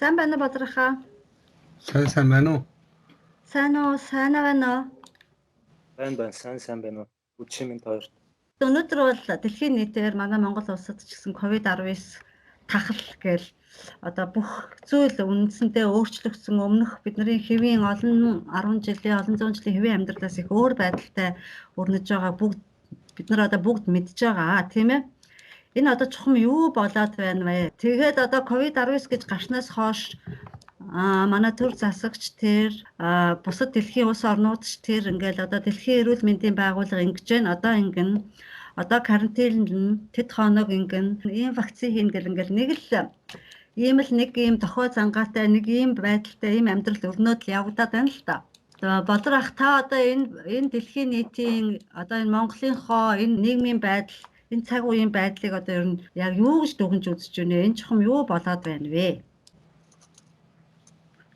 Сайн байна уу Бодрохоо? Сайн байна уу? Сайн уу? Сайн байна уу? Байна сайн байна уу? Үчим минь хоёрт. Өнөөдөр бол дэлхийн нийтээр манай Монгол улсад ч гэсэн COVID-19 тахал гээл одоо бүх зүйл үндсэндээ өөрчлөгдсөн. Өмнөх бидний хэвийн олон 10 жилийн, олон зуун жилийн хэвийн амьдралаас их өөр байдалтай өрнөж байгаа бүгд бид нар одоо бүгд мэдж байгаа тийм ээ. Энэ одоо чухам юу болоод байна вэ? Тэгээд одоо COVID-19 гэж гарснаас хойш манай төр засагч тэр бусад дэлхийн улс орнууд ч тэр ингээл одоо дэлхийн эрүүл мэндийн байгууллага ингэж байна. Одоо ингэн одоо карантинд тэд хоног ингэн ийм вакцины хийн гэл ингээл нэг ийм тохио зангаатай нэг ийм байдалтай ийм амьдрал өрнөд л явагдаад байна л та. Бодрох та одоо энэ дэлхийн нийтийн одоо энэ Монголынхоо энэ нийгмийн байдал энэ цаг үеийн байдлыг одоо ер нь яг юу гэж дүгнж үзэж байна вэ? Энэ чухам юу болоод байна вэ?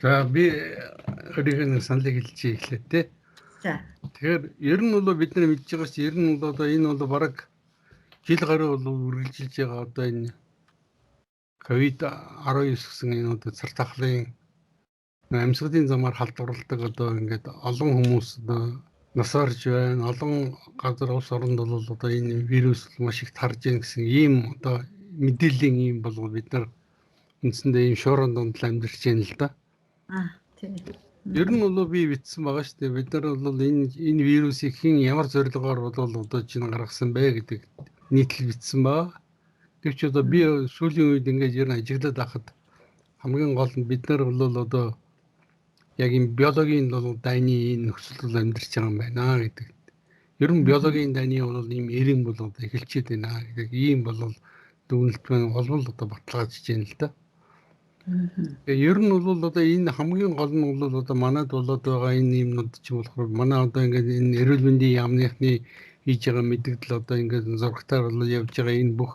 За би өөрийнхөө саналыг хэлж эхлэв те. За. Тэгэхээр ер нь бол бид нар мэдж байгаа чинь ер нь бол одоо энэ бол бараг жил гаруй бол үргэлжилж байгаа одоо энэ COVID-19 гэсэн энэ одоо цар тахлын амьсгалын замаар халдварладаг одоо ингээд олон хүмүүс одоо насаарж байна. Олон газар улс оронд бол одоо энэ вирус маш их тарж байна гэсэн ийм одоо мэдээллийн ийм бол бид нар үндсэндээ ийм шууран донд амьдарч байна л да. Тийм. Ер нь бол би бичсэн байгаа шүү дээ. Бид нар бол энэ вирусыг хэн ямар зорилгоор бол одоо чинь гаргасан бэ гэдэг нийтлэл бичсэн байгаа. Гэвч одоо би сүүлийн үед ингээд ер нь ажиглаад байхад хамгийн гол нь бид нар бол одоо яг энэ биологийн дайны энэ нөхцөлд амьдарч байгаа юм байна гэдэг. Ер нь биологийн дайны бол ийм эрэм бол одоо эхэлчихэд байна гэдэг ийм бол дүгнэлт маань олбол одоо баталгаажж байна л да. Ер нь бол одоо энэ хамгийн гол нь бол одоо манайд болоод байгаа энэ юмнууд ч болохоор манай одоо ингээд энэ эрүүл мэндийн яамныхны хийж байгаа мэдээлэл одоо ингээд зургатаар бол явж байгаа энэ бүх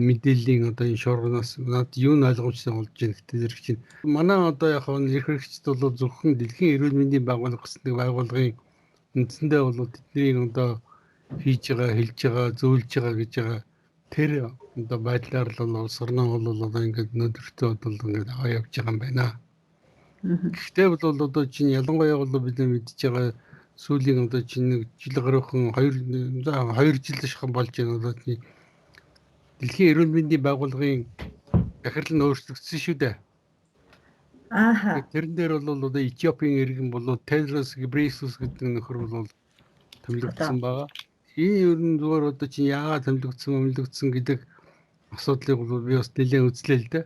мэдээллийн одоо энэ шуурганаас над юу н ойлгомжтой болж байна гэдэг зэрэг чинь манай одоо яг нь эрх хэрэгчд бол зөвхөн дэлхийн эрүүл мэндийн байгууллага гэсэн байгууллагын үндсэндээ бол тэдний одоо хийж байгаа, хэлж байгаа, зөвлөж байгаа гэж байгаа тэр одоо байдлаар л улс орноо бол одоо ингээд өнөөдөртөө бол ингээд явж байгаа юм байна. Гэхдээ бол одоо чинь ялангуяа бол бид мэдж байгаа сүүлийн одоо чинь нэг жил гаруйхан 2 жил шахам болж байна одоо чинь дэлхийн эрүүл мэндийн байгууллагын захирал нь өөрчлөгдсөн шүү дээ. Тэрэн дээр бол одоо Этиопийн иргэн бол Тедрос Гебрейесус гэдэг нөхөр бол томилогдсон байгаа. Энэ ер нь зүгээр одоо чинь яагаад томилогдсон гэдэг асуудлыг бол би бас нэлээд үзлээ л дээ.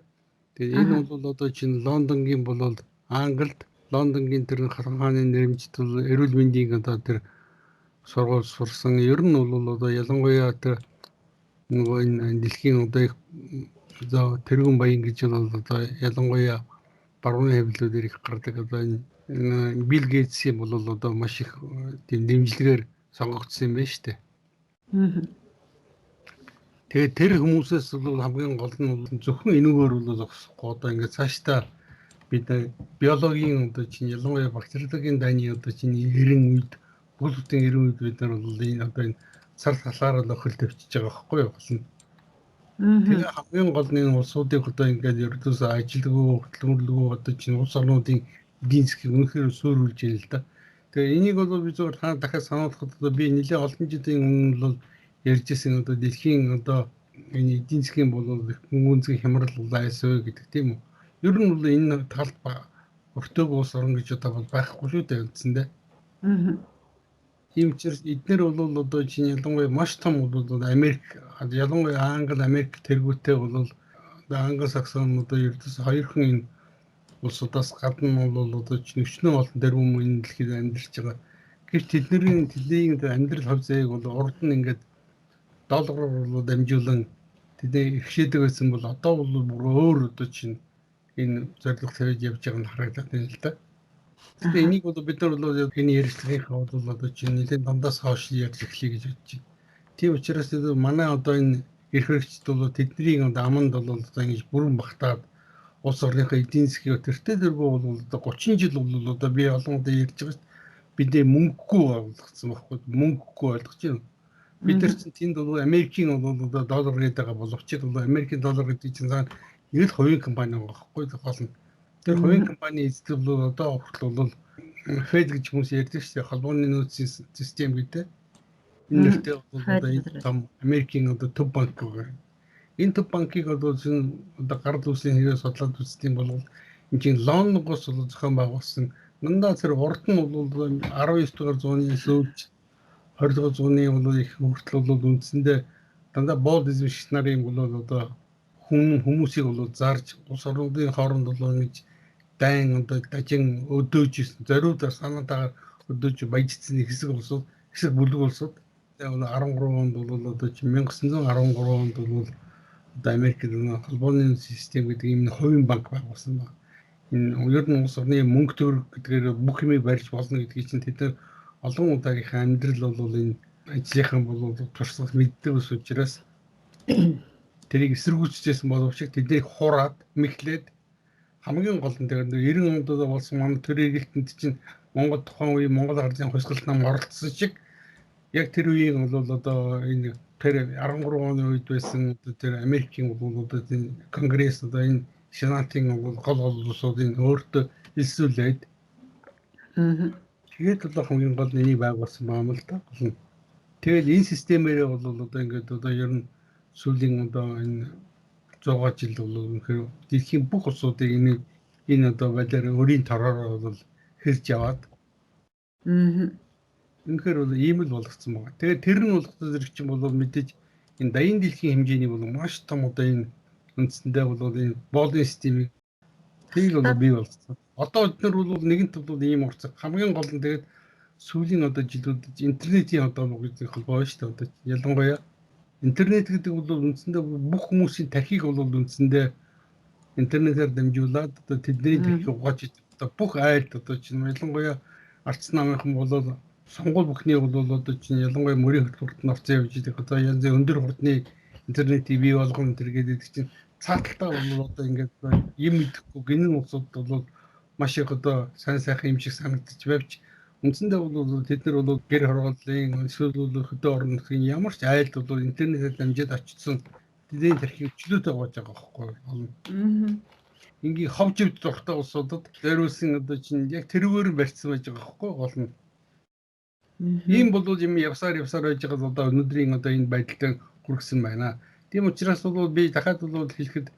Тэгээ энэ бол одоо чинь Лондонгийн бол Англид Лондонгийн тэр хааны нэрмжид бол эрүүл мэндийн одоо тэр сургууль сурсан. Ер нь бол одоо ялангуяа тэр нөгөө энэ дэлхийн одоо тэргүүн баян гэж бол одоо ялангуяа баруун хэвлэлүүдээр их гардаг одоо энэ Билл Гейтсийн бол одоо маш их тийм дэмжлэгээр сонгогдсон юм байна шүү дээ. Тэгээд тэр хүмүүсээс бол хамгийн гол нь зөвхөн энүүгээр бол зогсохгүй одоо ингээд цаашдаа бид биологийн одоо чинь ялангуяа бактериологийн дайны одоо чинь эрен үед бүх бүтэн эрен үед бид нар бол энэ одоо энэ цар талаар л охил төвчж байгаа байхгүй юу болно. Тэгээ хамгийн гол нь энэ улсуудын одоо ингээд ердөөсөө ажилгүй хөтөлмөрлөгөө одоо чинь улс орнуудын эдийн засгийг үнэхээр сөөрүүлж байна л да. Тэгээ энийг бол би зөвхөн та дахиад сануулхад одоо би нэлээд олон жилийн өмнө бол ярьж ирсэн одоо дэлхийн одоо энэ эдийн засгийн бол гүнзгий хямрал айсвэ гэдэг тийм үү. Ер нь бол энэ талд өртөөг улс орн гэж одоо бол байхгүй шүү дээ үндсэндээ. Тийм учраас эдгээр бол одоо чинь ялангуяа маш том бол Америк ялангуяа Англи Америк тэргүүтээ бол одоо Англи Саксон одоо ердөөс хоёрхан энэ улсуудаас гадна бол одоо чинь өчнөө олон тэргүүн энэ дэлхийд амьдарч байгаа. Гэвч тэдний амьдрал хувь заяаг бол урд нь ингээд доллараар бол дамжуулан тэдний ихшээдэг байсан бол одоо бол бүр өөр одоо чинь энэ зорилго тавьж явж байгаа нь харагдаад байна л да. Тэгэхээр энийг бол бид нар бол энэ ярилцлагынхаа бол одоо чинь нэлээд дандаас хойш ярьж эхлэе гэж бодож байна. Тийм учраас манай одоо энэ эрх хэрэгчд бол тэдний аманд бол одоо ингэж бүрэн багтаад улс орныхоо эдийн засгийн төртөө дөрвөө бол одоо 30 жил бол одоо би олон удаа ярьж байгаа шүү дээ. Бидний мөнгөгүй болгоцсон байхгүй мөнгөгүй ойлгож байна. Бид нар чинь тэнд бол Америкийн бол одоо доллар гэдэг байгаа боловч бол Америкийн доллар гэдэг чинь 90% компани байгаа байхгүй гол нь. Тэр хувийн компани эзэдэл бол одоо хүртэл бол Fed гэж хүмүүс ярьдаг шүү дээ. Холбооны нөөцийн систем гэдэг. Энэ нэртэй бол одоо энэ том Америкийн одоо төв банк байгаа. Энэ төв банкыг одоо гарал үүслийн хэрэгээ судлаад үзсэн бол энэ чинь Лондонгоос бол зохион байгуулсан. Дандаа тэр урд нь бол 19 дугаар зууны сүүлд 20 дугаар зууны бол их хүртэл бол үндсэндээ дандаа болдизм шиг нарын бол одоо хүмүүсийг бол зарж улс орнуудын хооронд бол ингэж дайн одоо дажин өдөөж зориудаар санаатаагаар өдөөж баяжсан хэсэг улсууд хэсэг бүлэг улсууд тэгээ 13 онд бол одоо 1913 онд бол одоо Америкт холбооны систем гэдэг ийм хувийн банк байгуулсан байна. Энэ ер нь улс орны мөнгө төгрөг гэдгээр бүх юмыг барьж болно гэдгийг чинь тэд нар олон удаагийнхаа амьдрал бол энэ ажлынхан бол туршлага мэддэг ус учраас тэрийг эсэргүүцэжсэн боловч тэднийг хураад мэхлээд хамгийн гол нь тэгээд 90 онд болсон манай төрийн эргэлтэнд чинь Монгол тухайн үеийн Монгол ардын хувьсгалт нам оролцсон шиг яг тэр үеийн бол одоо энэ тэр 13 оны үед байсан тэр Америкийн бол одоо энэ конгресс одоо энэ сенатын гол улсуудын өөртөө элсүүлээд тэгээд одоо хамгийн гол нь энийг байгуулсан байгаа юм л да. Тэгэл энэ системээрээ бол одоо ингээд одоо ер нь сүүлийн одоо энэ 100 жил бол үнэхээр дэлхийн бүх улсуудыг энэ одоо байлаар өөрийн тороор бол хэрж яваад үнэхээр бол ийм л болгоцсон байгаа. Тэгээд тэр нь болгосон зэрэг чинь бол мэдээж энэ дайны дэлхийн хэмжээний бол маш том одоо энэ үндсэндээ бол энэ болон системийг тийг бол бий болсон. Одоо бид нар бол нэгэнт бол ийм урцаг хамгийн гол нь тэгээд сүүлийн одоо жилүүдэд интернетийн одоо гэдэг холбоо шүү дээ. Одоо ялангуяа интернет гэдэг бол үндсэндээ бүх хүмүүсийн тархийг бол үндсэндээ интернетээр дамжуулаад одоо тэдний тархийг угааж одоо бүх айлд одоо чинь ялангуяа арц намынхан бол сонгуул бүхний бол одоо чинь ялангуяа мөрийн хөтөлбөрт нь орцсон явж байгаа. Одоо янз бүрийн өндөр хурдны интернетийг бий болгоно тэргээд чинь цааталтаа бол одоо ингээд юм мэдэхгүй гинэн улсууд бол маш их одоо сайн сайхан юм шиг санагдчих байвч үндсэндээ бол тэд нар бол гэр хорооллын эсвэл хөдөө орон нутгийн ямар ч айлд бол интернетээр дамжаад очсон тэдний тархийг чөлөөтэй угааж байгаа байхгүй. Ингийн ховж өвд дуртай улсуудад зориулсан одоо чинь яг тэрүүгээр барьсан байж байгаа байхгүй гол нь. Ийм бол юм явсаар байж байгаа одоо өнөөдрийн одоо энэ байдалтай хүргэсэн байна. Тийм учраас бол би дахиад бол хэлэхэд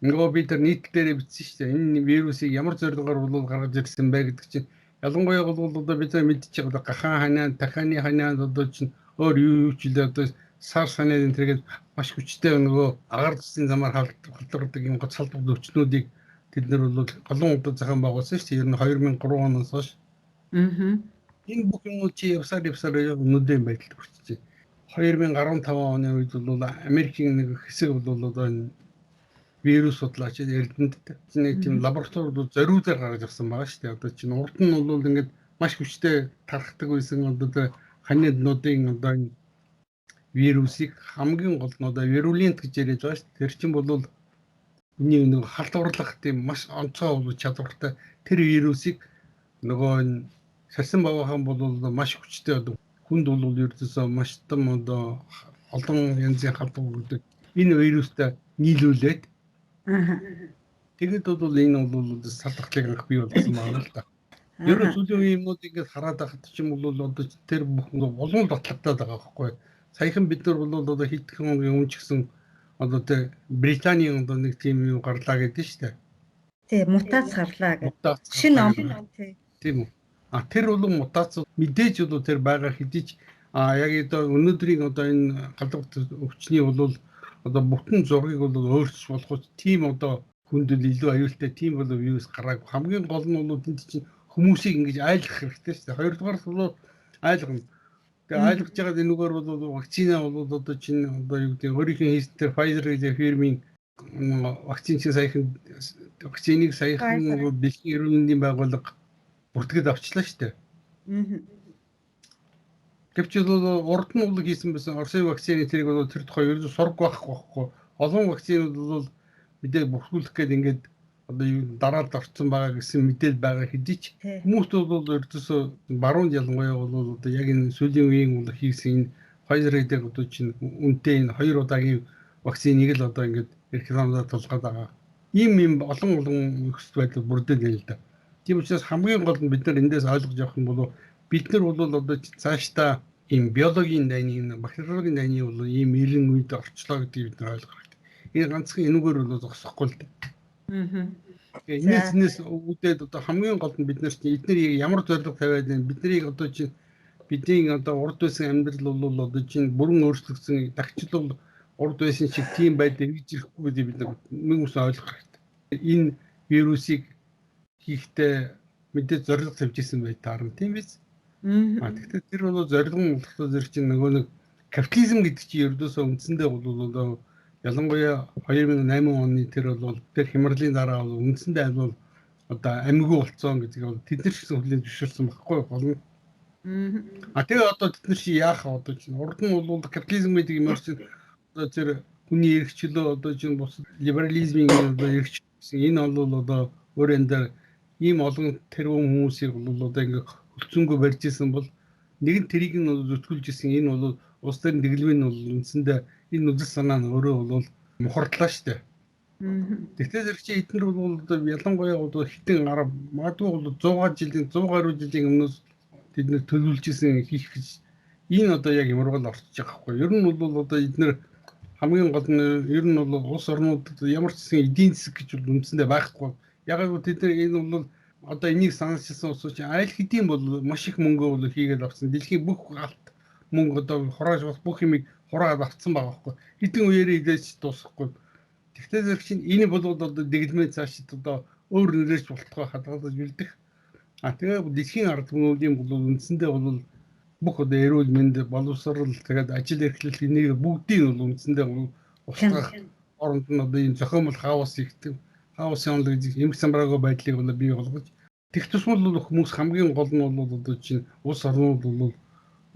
нөгөө би тэр нийт дээрээ бичсэн шүү дээ. Энэ вирусыг ямар зорилгоор бол гаргаж ирсэн бэ гэдэг чинь ялангуяа бол одоо бид мэдчихэж байгаа гахаан ханаа, дахианы ханаа одоо чинь өөр юу ч л одоо сар санаад тэргээд маш хүчтэй нөгөө агаар цэцгийн замаар халдвардаг юм гоцалдаг өвчнүүдийг тэд нар бол голон удаа зохион байгуулсан шүү дээ. Ер нь 2003 оноос хойш. Энэ бүх юм чи явсаар өнөөдрийн байдалд хүрчихжээ. 2015 оны үед бол Америкийн нэг хэсэг бол одоо энэ вирус судлаач Эрдэнэт нэг тийм лабораторид зориулаар гаргаж авсан байгаа шүү дээ. Одоо чинь урд нь бол ингээд маш хүчтэй тархдаг байсан одоо ханиднуудын одоо энэ вирусыг хамгийн гол нь одоо вирулент гэж яриад байгаа шүү дээ. Тэр чинь бол үнийг нэг халдварлах тийм маш онцгой чадвартай тэр вирусыг нөгөө энэ сарсан баваахан бол маш хүчтэй одоо хүнд бол ердөөсөө маш том одоо олон янзын халдвар үүдэг энэ вирустай нийлүүлээд тэгээд бол энэ бол салдахлыг анх бий болсон байна л да. Ер нь сүүлийн үеийн юмнууд ингээд хараад байхад ч юм бол одоо тэр бүх олон батлагтаад байгаа байхгүй. Саяхан бид нар бол одоо хэдхэн хоногийн өмнө ч гэсэн одоо тэр Британийн одоо нэг тийм юм гарлаа гэдэг шүү дээ. Тийм мутац гарлаа гэдэг. Шинэ ном тийм үү. Тэр бол мутац мэдээж бол тэр байгаа хэдий ч яг одоо өнөөдрийн одоо энэ галдварт өвчний бол одоо бүтэн зургийг бол өөрчилж болох тийм одоо хүндэл илүү аюултай тийм бол вирус гарааг хамгийн гол нь бол тэнд чинь хүмүүсийг ингэж айлгах хэрэгтэй шүү дээ. Хоёрдугаар бол айлгах. Тэгээ айлгаж байгаа энэгээр бол вакцина бол одоо чинь одоо юу гэдэг өөрийнхөө хийсэн тэр Pfizer гэдэг фирмийн вакцины саяхан вакциныг саяхан дэлхийн эрүүл мэндийн байгууллага бүртгэж авчлаа шүү дээ. Гэвч урд нь бол хийсэн байсан Оросын вакцины тэрийг бол тэр тухай ердөө сураг байхгүй. Олон вакцинууд бол мэдээ бүрхүүлэх гээд ингээд одоо дараад орцсон байгаа гэсэн мэдээлэл байгаа хэдий ч хүмүүст бол ердөөсөө баруун ялангуяа бол одоо яг энэ сүүлийн үеийн бол хийсэн Pfizer гэдэг одоо чинь үнэтэй энэ 2 удаагийн вакциныг л одоо ингээд рекламадад тулгаад байгаа ийм олон нөхцөл байдал бүрдээд байна л да. Тийм учраас хамгийн гол нь бид нар эндээс ойлгож авах нь бол бид нар бол одоо цаашдаа ийм биологийн дайны, бактериологийн дайны бол ийм эрен үед орчлоо гэдгийг бид нар ойлгох хэрэгтэй. Энэ ганцхан энүүгээр бол зогсохгүй л да. Энэс үүдээд одоо хамгийн гол нь бид нар чинь эдгээр ямар зорилго тавиад байна, биднийг одоо чинь бидний одоо урд байсан амьдрал бол одоо чинь бүрэн өөрчлөгдсөн, дахиж л урд байсан шиг тийм байдал эргэж ирэхгүй гэдгийг бид нар хүмүүс ойлгох хэрэгтэй. Энэ вирусыг хийхдээ мэдээ зорилго тавьж исэн бай таарна тийм биз? Тэгэхээр тэр бол зорилго нь болохоо зэрэг чинь нөгөө нэг капитализм гэдэг чинь ердөөсөө үндсэндээ бол одоо ялангуяа 2008 оны тэр хямралын дараа бол үндсэндээ бол одоо амьгүй болцсон гэдэг бол тэд нар ч гэсэн хүлээн зөвшөөрсөн байхгүй гол нь. Тэгээ одоо тэд нар чи яах одоо чинь урд нь бол капитализм гэдэг юм чинь одоо тэр хүний эрх чөлөө одоо чинь бус либерализмын одоо эрх гэсэн энэ бол одоо өөрөөр хэлбэл ийм олон тэрүүн хүмүүсийг бол одоо ингээ хөлцөнгөө барьж исэн бол нэг нь тэрийг нь зүтгүүлж исэн энэ бол улс төрийн дэглэмийн бол үндсэндээ энэ үзэл санаа нь өөрөө бол мухардлаа штэ. Тэгтээ зэрэг чи эдгээр бол одоо ялангуяа одоо хитэн арга магадгүй бол 100 гаруй жилийн өмнөөс тэд нэр төлөвлөж исэн хийх гэж энэ одоо яг ямарвал орчиж байгаа хгүй. Ер нь бол одоо эдгээр хамгийн гол нь ер нь бол улс орнуудад ямар ч гэсэн эдийн засаг гэж бол үндсэндээ байхгүй. Яг л тэд нар энэ бол одоо энийг санаачилсан улсууд чинь аль хэдийн бол маш их мөнгөө бол хийгээд авсан. Дэлхийн бүх галт мөнгө одоо хурааж бас бүх юмыг хураад авсан байгаа байхгүй. Хэдэн үеэрээ идэж дуусахгүй. Тэгтээ зэрэг чинь энэ бол одоо дэглэмээ цаашид одоо өөр нэрэж болтгоо хадгалж бэлдэх. Тэгээ дэлхийн ард түмнүүдийн бол үндсэндээ бол бүх одоо эрүүл мэнд боловсрол тэгээд ажил эрхлэл энийг бүгдийг бол үндсэндээ устгах оронд нь одоо энэ зохиомжтой хаос ихтэй хаосын онол гэдэг эмх самбараагүй байдлыг бол бий болгож тех тусмал бол хүмүүс хамгийн гол нь бол одоо чинь улс орнууд бол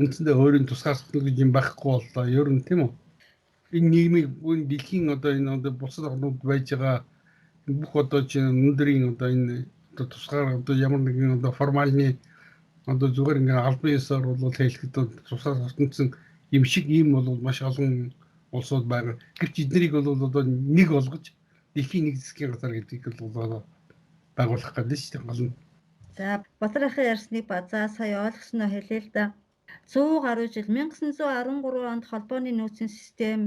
үндсэндээ өөрийн тусгаарлах гэж юм байхгүй боллоо. Ер нь тийм үү? Энэ нийгмийг энэ дэлхийн одоо энэ бусад орнууд байж байгаа бүх одоо чинь өндрийн одоо энэ тусгаар одоо ямар нэгэн одоо формальны одоо зүгээр ингээ албан ёсоор бол хэлэхэд тусгаар ортонцсон юм шиг ийм бол маш олон улсууд байгаа. Гэвч эднэрийг бол одоо нэг болгож дэлхийн нэг засгийн газар гэдгийг бол байгуулах гэдэг шүү дээ гол нь. За Батар ахын ярьсныг базаа сая ойлгосноо хэлээ л да. 100 гаруй жил 1913 онд холбооны нөөцийн систем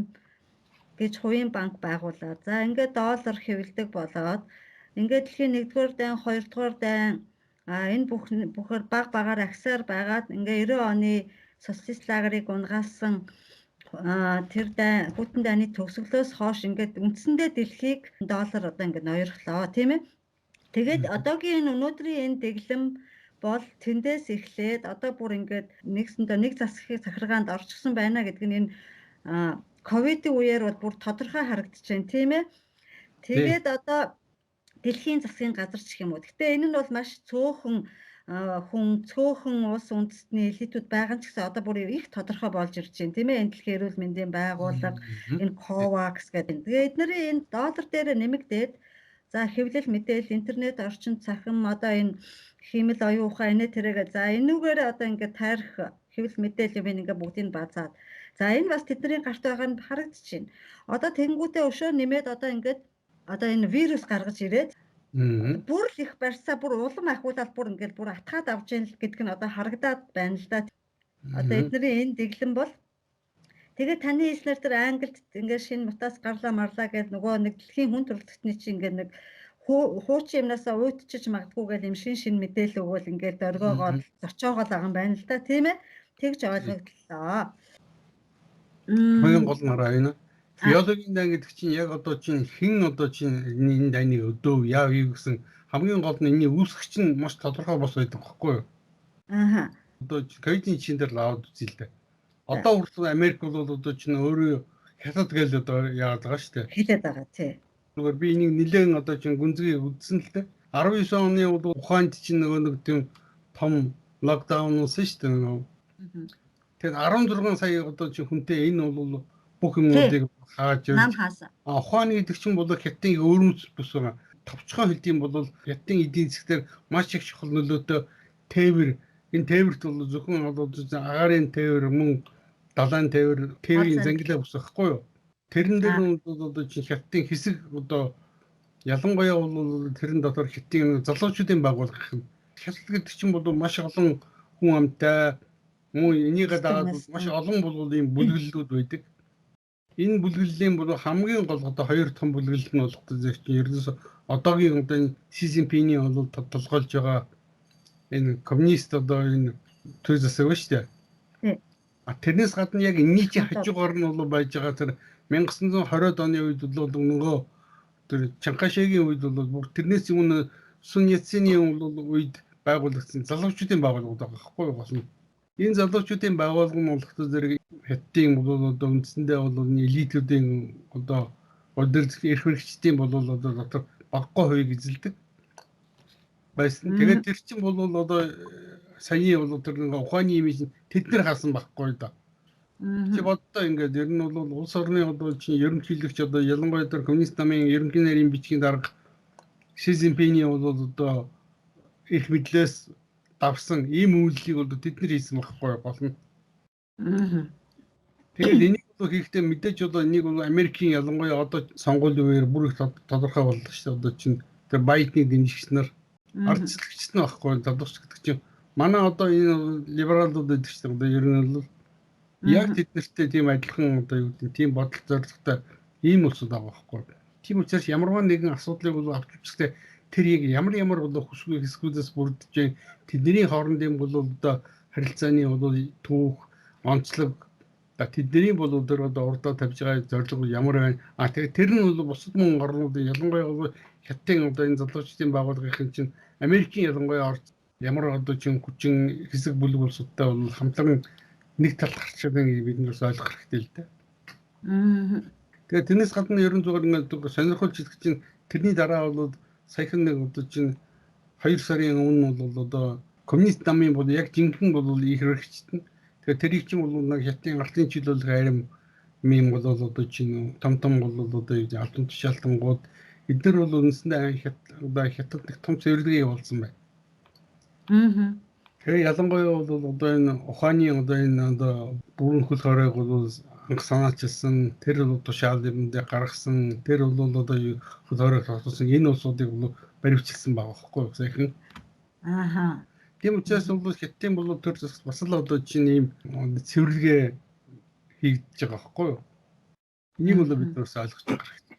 гэж хувийн банк байгуулаад за ингээд доллар хэвлэдэг болоод ингээд дэлхийн 1-р дайн 2-р дайн энэ бүхэр баг багаар агсаар байгаад ингээд 90 оны социалист лагерыг унгаалсан тэр хүйтэн дайны төгсгөлөөс хойш ингээд үндсэндээ дэлхийг доллар одоо ингээд ноёрхлоо тийм ээ. Тэгээд одоогийн өнөөдрийн энэ дэглэм бол тэндээс эхлээд одоо бүр ингээд нэг засгийн захиргаанд орчихсон байна гэдэг нь энэ ковидын үеэр бол бүр тодорхой харагдаж байна тийм ээ. Тэгээд одоо дэлхийн засгийн газар ч юм уу. Гэтэ энэ нь бол маш цөөхөн улс үндэстний элитүүд байгаа ч гэсэн одоо бүр их тодорхой болж ирж байна тийм ээ. Энэ дэлхийн эрүүл мэндийн байгууллага, энэ COVAX гэдэг. Тэгээд эднэрийн энэ доллар дээр нэмэгдээд за хэвлэл мэдээлэл интернет орчин цахим одоо энэ химэл оюун ухаан инээ тэрэгээ за энүүгээр одоо ингээд таарих хэвлэл мэдээлэл юм ингээд бүгдийг базаад за энэ бас тэдний гарт байгаа нь харагдчихэв. Одоо тэнгүүтээ өшөө нэмээд одоо ингээд одоо энэ вирус гаргаж ирээд бүр л их барьсаа бүр улам ахиулаад бүр ингээд бүр атгаад авч яах гэдэг нь одоо харагдаад байна л да. Одоо эдний энэ дэглэм бол тэгээд таны хэлснээр тэр Англид ингээд шинэ мутас гарлаа марлаа гэж нөгөө нэг дэлхийн хүн төрөлхтний чинь ингээд нэг хуучин юмнасаа уйдчиж магадгүй гэл юм шин мэдээлэл өгвөл ингээд дөргөөгоод зочоогоод байгаа юм байна л да тийм ээ. Тэгж ойлгогдлоо. Хамгийн гол нь хараа биологийн дан гэдэг чинь яг одоо чинь хэн одоо чинь энэ дайныг өдөө яав гэсэн хамгийн гол нь энэ үүсгэгч нь маш тодорхой бос байдаг байхгүй юу? Одоо ковидын чинь дээр лавд үзээ л дээ. Одоо хүртэл Америк бол одоо чинь өөрөө хятад гээл одоо яагаад байгаа шүү дээ. Хэлээд байгаа тий. Зүгээр би энийг нэлээд одоо чинь гүнзгий үдсэн л дээ. 19 оны бол Ухаанд чинь нөгөө нэг тийм том локдаун уусан шүү дээ нөгөө. Тэгээд 16 сая одоо чинь хүнтэй энэ бол бүх юмнуудыг хааж хаасан. Ухааны гэдэг чинь бол хятадын өөрөмс бус байгаа. Товчхон хэлдэм бол хятадын эдийн засгаар маш их чухал нөлөөтэй тээвэр. Энэ тээвэрт бол зөвхөн агарын тээвэр мөн далайн тээврийн зангилаа бус байхгүй юу? Тэрэн дээр бол одоо чинь хятадын хэсэг одоо ялангуяа бол тэрэн дотор хятадын залуучуудын байгууллага гэх юм. Хятад гэдэг чинь бол маш олон хүн амтай мөн энийгээ дагаад маш олон бол ийм бүлгэллүүд байдаг. Энэ бүлгэллийн бол хамгийн гол одоо хоёр том бүлгэлт нь болох гэж чинь ердөөс одоогийн одоо энэ Си Цзиньпиний бол толгойлж байгаа энэ коммунист одоо энэ төр засаг ба шүү дээ. Тэрнээс гадна яг энэний чинь хажуугаар нь бол байж байгаа тэр 1920-ад оны үед бол нөгөө тэр Чанкашигийн үед бол бүр тэрнээс өмнө Сун Яцений үед байгуулагдсан залуучуудын байгууллага байхгүй болно. Энэ залуучуудын байгууллага нь болоход зэрэг хятадын бол одоо үндсэндээ бол элитүүдийн одоо өдөр эрх хэрэгчдийн бол одоо дотор багагүй хувийг эзэлдэг байсан. Тэгээд тэр чинь бол одоо саяны бол тэр нэг ухааны имиж тэд нар хаасан байхгүй да. Чи боддоо ингээд ер нь бол улс орны одоо чинь ерөнхийлөгч одоо ялангуяа тэр коммунист намын ерөнхий нарийн бичгийн дарга Си Цзиньпиний бол одоо эрх мэдлээс давсан ийм үйлдэлийг бол тэд нар хийсэн байхгүй болно. Тэгээд энийг бол хийхдээ мэдээж одоо энийг бол Америкийн ялангуяа одоо сонгуулийн үеэр бүр их тодорхой боллоо шүү дээ. Одоо чинь тэр Байденыг дэмжигч нар ардчилгч нь байхгүй тодорч гэдэг чинь манай одоо энэ либералууд гэдэг чинь одоо ер нь бол яг тэднэртэй тийм адилхан одоо юу гэдэг тийм бодол зорилготой ийм улсууд байгаа байхгүй. Тийм учраас ямарваа нэгэн асуудлыг бол авч үзэхдээ тэр яг ямар бол хүсгүй хэсгүүдээс бүрдэж тэдний хоорондын бол одоо харилцааны бол түүх онцлог тэдний бол өдөр одоо урдаа тавьж байгаа зорилго ямар байна. Тэгээд тэр нь бол бусад мөн орнуудын ялангуяа бол хятадын одоо энэ залуучдын байгууллагын чинь Америкийн ялангуяа ямар одоо чинь хүчин хэсэг бүлэг улсуудтай бол хамтран нэг талд гарч байгааг бид нэрс ойлгох хэрэгтэй л дээ. Тэгээд тэрнээс гадна ерөн зүгээр ингээд сонирхолж идэх чинь тэрний дараа бол саяхан нэг одоо чинь 2 сарын өмнө бол одоо коммунист намын бол яг жинхэнэ бол их хэрэгчтэй. Тэгээд тэрийг чинь бол нэг хятадын ардын чиглүүлэх арим мим бол одоо чинь том бол одоо албан тушаалтангууд эдгээр бол үндсэндээ хятад нэг том цэвэрлэгээ болсон байна. Тэгээ ялангуяа бол одоо энэ ухааны одоо энэ одоо бүрэн хөл хоройг бол анх санаачилсан тэр бол тушаал юмдээ гаргасан тэр бол одоо хөл хоройг тогтоосон энэ улсуудыг бол баривчилсан байгаа байхгүй сайхан. Тийм учраас бол хятадын бол төр бас л одоо чинь ийм цэвэрлэгээ хийгдэж байгаа байхгүй юу? Энийг бол бид нөөс ойлгож байгаа хэрэгтэй.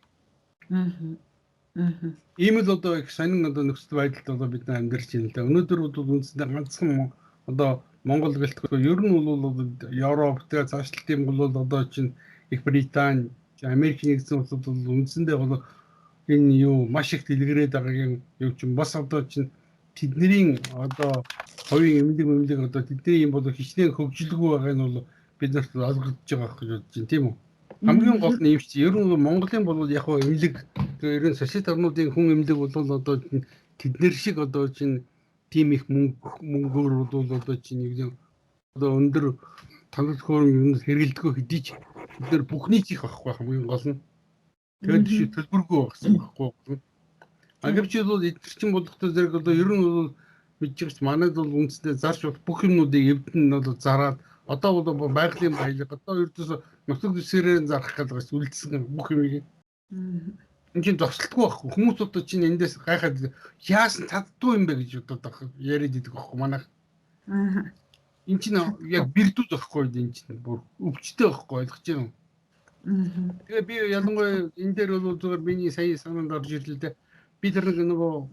Ийм л одоо их сонин одоо нөхцөл байдалд одоо бид амьдарч байна л да. Өнөөдөр бол үндсэндээ ганцхан одоо Монгол гэлтгүй ер нь бол Европтэй цаашлалтын бол одоо чинь Их Британи, Америкийн нэгдсэн улсууд бол үндсэндээ бол энэ юу маш их дэлгэрээд байгаагийн юу чинь бас одоо чинь тэдний одоо хувийн эмнэлэг одоо тэдний юм бол хичнээн хөгжилгүй байгаа нь бол бид нарт ойлгогдож байгаа гэж бодож байна тийм үү? Хамгийн гол нь юм чи ер нь Монголын бол яг хөө эмнэлэг ер нь сошиал орнуудын хүн эмнэлэг бол одоо тэднэр шиг одоо чинь тийм их мөнгөөр бол одоо чинь нэг одоо өндөр танил хөөрөм юм хэрэгэлдэггүй хэдий ч бид нар бүхний чих байхгүй хамгийн гол нь тэгээд чи төлбөргүй багсан байхгүй. Гэвч бол эдгээр чинь болохтой зэрэг одоо ер нь бол мэдчихэж манайд бол үндсэндээ зарж бүх юмнуудыг эвдэн нь бол зараад одоо бол байгалийн баялаг одоо ердөөс нутаг дэвсгэрээр зарах гэдэг үлдсэн бүх юмыг энэ чинь зогсолтгүй байхгүй хүмүүс одоо чинь эндээс гайхаад яасан чаддгүй юм бэ гэж бодоод яриад идэг байхгүй манайх. Энэ чинь яг бэрдүүд байхгүй энэ чинь бүр өвчтэй байхгүй ойлгож байна. Тэгээ би ялангуяа энэ дээр бол зүгээр миний сая санаанд орж ирлээ дээ. Би тэр нөгөө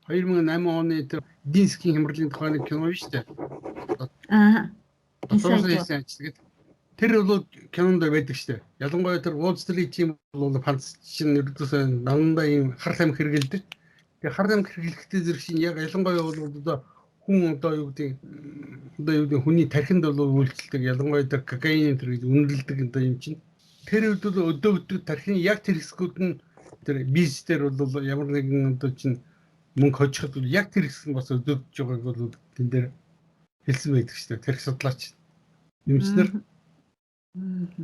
2008 оны тэр Динскийн хямралын тухайн кино шүү дээ. Тэр бол кинонд байдаг шүү дээ. Ялангуяа тэр Wall Street team бол фантастик нэрдээс дандаа ийм хар амх хэрэгэлдэг. Тэгээ хар амх хэрэглэхдээ зэрэг чинь яг ялангуяа бол одоо хүн одоо юу гэдэг хүний тархинд бол үйлчлдэг. Ялангуяа тэр кокаин тэр гэж үнэрлдэг одоо юм чинь. Тэр үед бол өдөө тархины яг тэр хэсгүүд нь тэр бизнесээр бол ямар нэгэн одоо чинь мөнгө хожиход бол яг тэр хэсэг нь бас өдөөж байгааг бол тэн дээр хэлсэн байдаг шүү дээ. Тэр судлаач юмснэр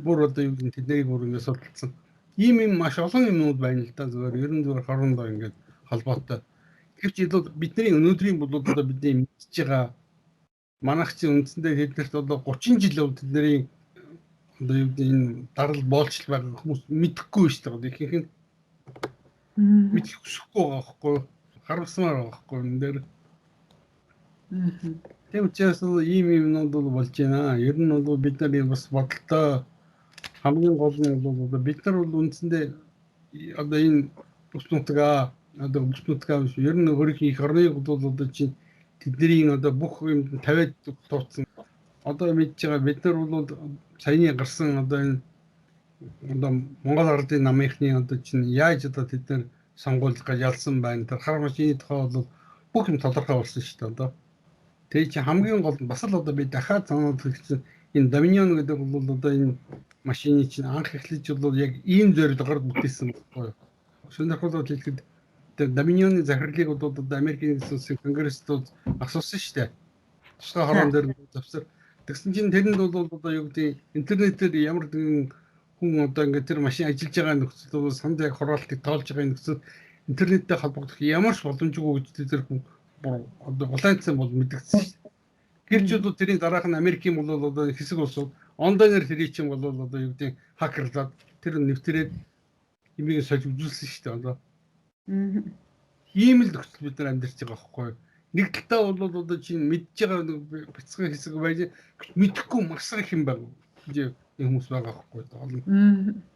бүр одоо юу гэдэг тэднийг бүр ингэ судалсан. Ийм маш олон юмнууд байна л да. Зүгээр ер нь зүгээр хорондоо ингээд холбоотой. Гэвч бидний өнөөдрийн бол одоо бидний мэдж байгаа манайх чинь үндсэндээ тэднэрт одоо 30 жил тэдний одоо юу гэдэг энэ дарал боолчл байгаа хүмүүс мэдэхгүй шүү дээ. Ихэнх нь Мэдэх хүсэхгүй байгаа байхгүй харамсмаар байгаа байхгүй энэ дээр. Тийм учраас ийм юмнууд бол болж байна. Ер нь бол бид нар юм бас бодолтой хамгийн гол нь бол бид нар бол үндсэндээ одоо энэ бүс нутгаа одоо бүс нутгаа биш ер нь өөрийнхөө их орныг бол одоо чинь тэдний одоо бүх юм тавиад тууцсан. Одоо мэдж байгаа бид нар бол саяны гарсан одоо энэ одоо Монгол Ардын намынхны одоо чинь яаж одоо тэд нар сонгууль гэж ялсан байна. Тэр хар машины тухай бол бүх юм тодорхой болсон шүү дээ одоо. Тэгээ чи хамгийн гол нь бас л одоо би дахиад санаад хэлсэн энэ Dominion гэдэг бол одоо энэ машины чинь анх эхлэж бол яг ийм зорилгоор бүтээсэн байхгүй юу. Сонирхолтой хэлэхэд Dominion-ы захирлыг бол одоо Америкийн нэгдсэн улсын Конгресст асуусан шүү дээ. Тусгай хорон дээр завсар. Тэгсэн чинь тэрэнд бол одоо юу гэдэг интернетээр ямар нэгэн хүн одоо ингээд тэр машин ажиллаж байгаа нөхцөл бол санд яг хороолтыг тоолж байгаа нөхцөл интернеттэй холбогдох ямар ч боломжгүй гэж тэр хүн одоо улаанцсан бол мэдгэсэн шүү дээ. Гэвч бол тэрийн дараах нь Америкийн бол одоо хэсэг улсууд онлайнаар тэрий чинь бол одоо юу гэдэг хакерлаад тэр нэвтрээд имийг сольж үзүүлсэн шүү дээ одоо. Ийм л нөхцөл бид нар амьдарч байгаа байхгүй юу. Нэг талдаа бол одоо чинь мэдж байгаа бяцхан хэсэг байж мэдэхгүй маш их юм байна. Гэж юм хүмүүс байгаа байхгүй юу.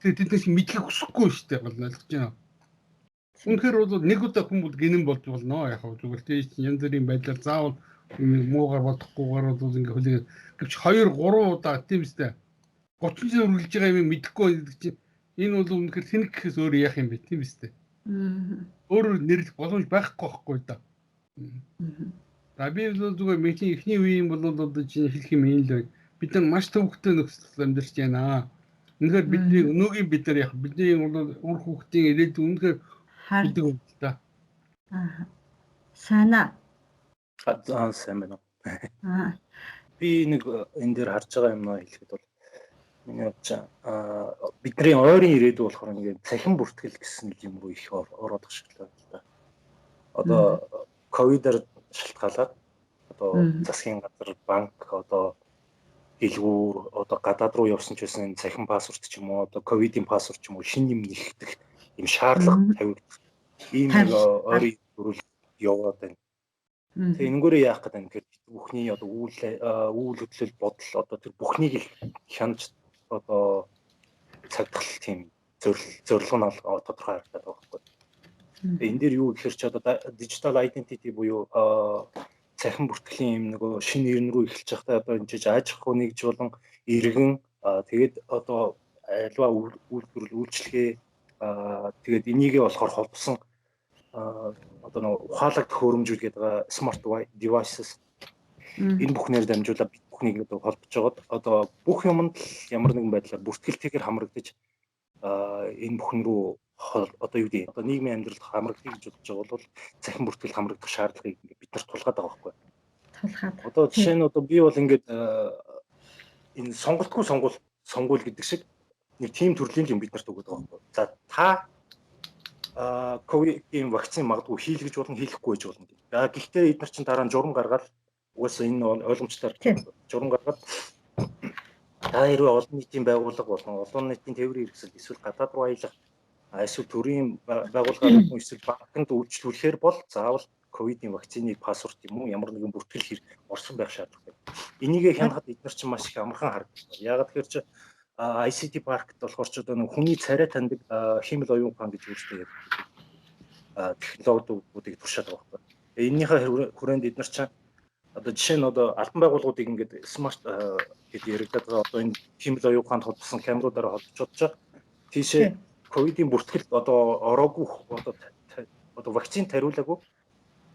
Тэгээд тэднээс мэдлэг хүсэхгүй шүү дээ гол ойлгож байна. Үнэхээр бол нэг удаа хүмүүс гинэн болж болно яг зүгээр тийм янз бүрийн байдлаар заавал муугаар бодохгүйгээр бол ингээ хөлийг гэвч 2 3 удаа тийм үстэй 30 жил үргэлж байгаа юм мэдэхгүй байдаг чинь энэ бол үнэхээр тэнэг гэхээс өөр яах юм бэ тийм үстэй. Өөрөөр нэрлэх боломж байхгүй байхгүй да. За би бол зүгээр миний эхний үеийн бол одоо чинь хэлэх юм ийм л байна. Бид нар маш төвөгтэй нөхцөл амьдарч байна. Үнэхээр бидний өнөөгийн бид нар яг бидний бол үр хүүхдийн ирээдүйн үнэхээр хардаг юм л да. Санаа. Сайн байна. Би нэг энэ дээр харж байгаа юм аа хэлэхэд бол миний бодож бидний ойрын ирээдүй болохоор ингээд цахим бүртгэл гэсэн юм руу их ороод байгаа шиг л байна л да. Одоо ковидаар шалтгаалаад одоо засгийн газар банк одоо дэлгүүр одоо гадаад руу явсан ч гэсэн цахим пассворд ч юм уу одоо ковидын пассворд ч юм уу шинэ юм нэгтгэх юм шаардлага тавигдах ийм нэг ойрын төрөл яваад байна. Тэгээ энэнгээрээ яах гэдэг нь тэгэхээр бүхний одоо үйл хөдлөл бодол одоо тэр бүхнийг хянаж одоо цагдгал тийм зорилго нь тодорхой харагдаад байгаа байхгүй. Энэ дээр юу гэхээр ч одоо digital identity буюу цахим бүртгэлийн юм нөгөө шинэ иргэн рүү эхэлж байхдаа одоо энэ аж ахуй нэгж болон иргэн тэгээд одоо альва үйлдвэрлэл үйлчлэгээ тэгээд энийгээ болохоор холбосон одоо нэг ухаалаг төхөөрөмжүүд гэдэг smart devices энэ бүхнээр дамжуулаад бид бүхнийг одоо холбож байгаад одоо бүх юмд ямар нэгэн байдлаар бүртгэлтэйгээр хамрагдаж энэ бүхэн рүү одоо юу гэдэг одоо нийгмийн амьдралд хамрагдгийг гэж бодож байгаа бол цахим бүртгэл хамрагдах шаардлагыг бид нар тулгаад байгаа байхгүй. Тулгаад. Одоо жишээ нь одоо би бол ингээд энэ сонголтгүй сонгуул гэдэг шиг нэг тийм төрлийн юм бид нарт өгöd байгаа байхгүй. За та ковидын вакцин магадгүй хийлгэж болно хийхгүй гэж болно. Гэхдээ эд нар чинь дараа нь журам гаргаад угаасаа энэ ойлгомжтой журам гаргаад та хэрвээ олон нийтийн байгууллага болон олон нийтийн тээврийн хэрэгсэл эсвэл гадаад руу аялах эсвэл төрийн байгууллагаар эсвэл банкнд үйлчлүүлэхээр бол заавал ковидын вакцины пассворд юм уу ямар нэгэн бүртгэл хэрэг орсон байх шаардлагатай. Энийг хянахад эд нар чинь маш их амархан харагдана. Яагаад тэгэхээр чи ICT паркт болохоор ч одоо нэг хүний царай таньдаг химэл оюун ухаан гэж үүсдэг технологиудыг туршаад байгаа байхгүй. Эннийхээ хүрээнд эд нар чинь одоо жишээ нь одоо албан байгууллагуудыг ингээд смарт гэдэг яригдаад байгаа одоо энэ химэл оюун ухаанд холбосон камеруудаараа холбож тийшээ ковидын бүртгэлд одоо ороогүй одоо вакцин тариулаагүй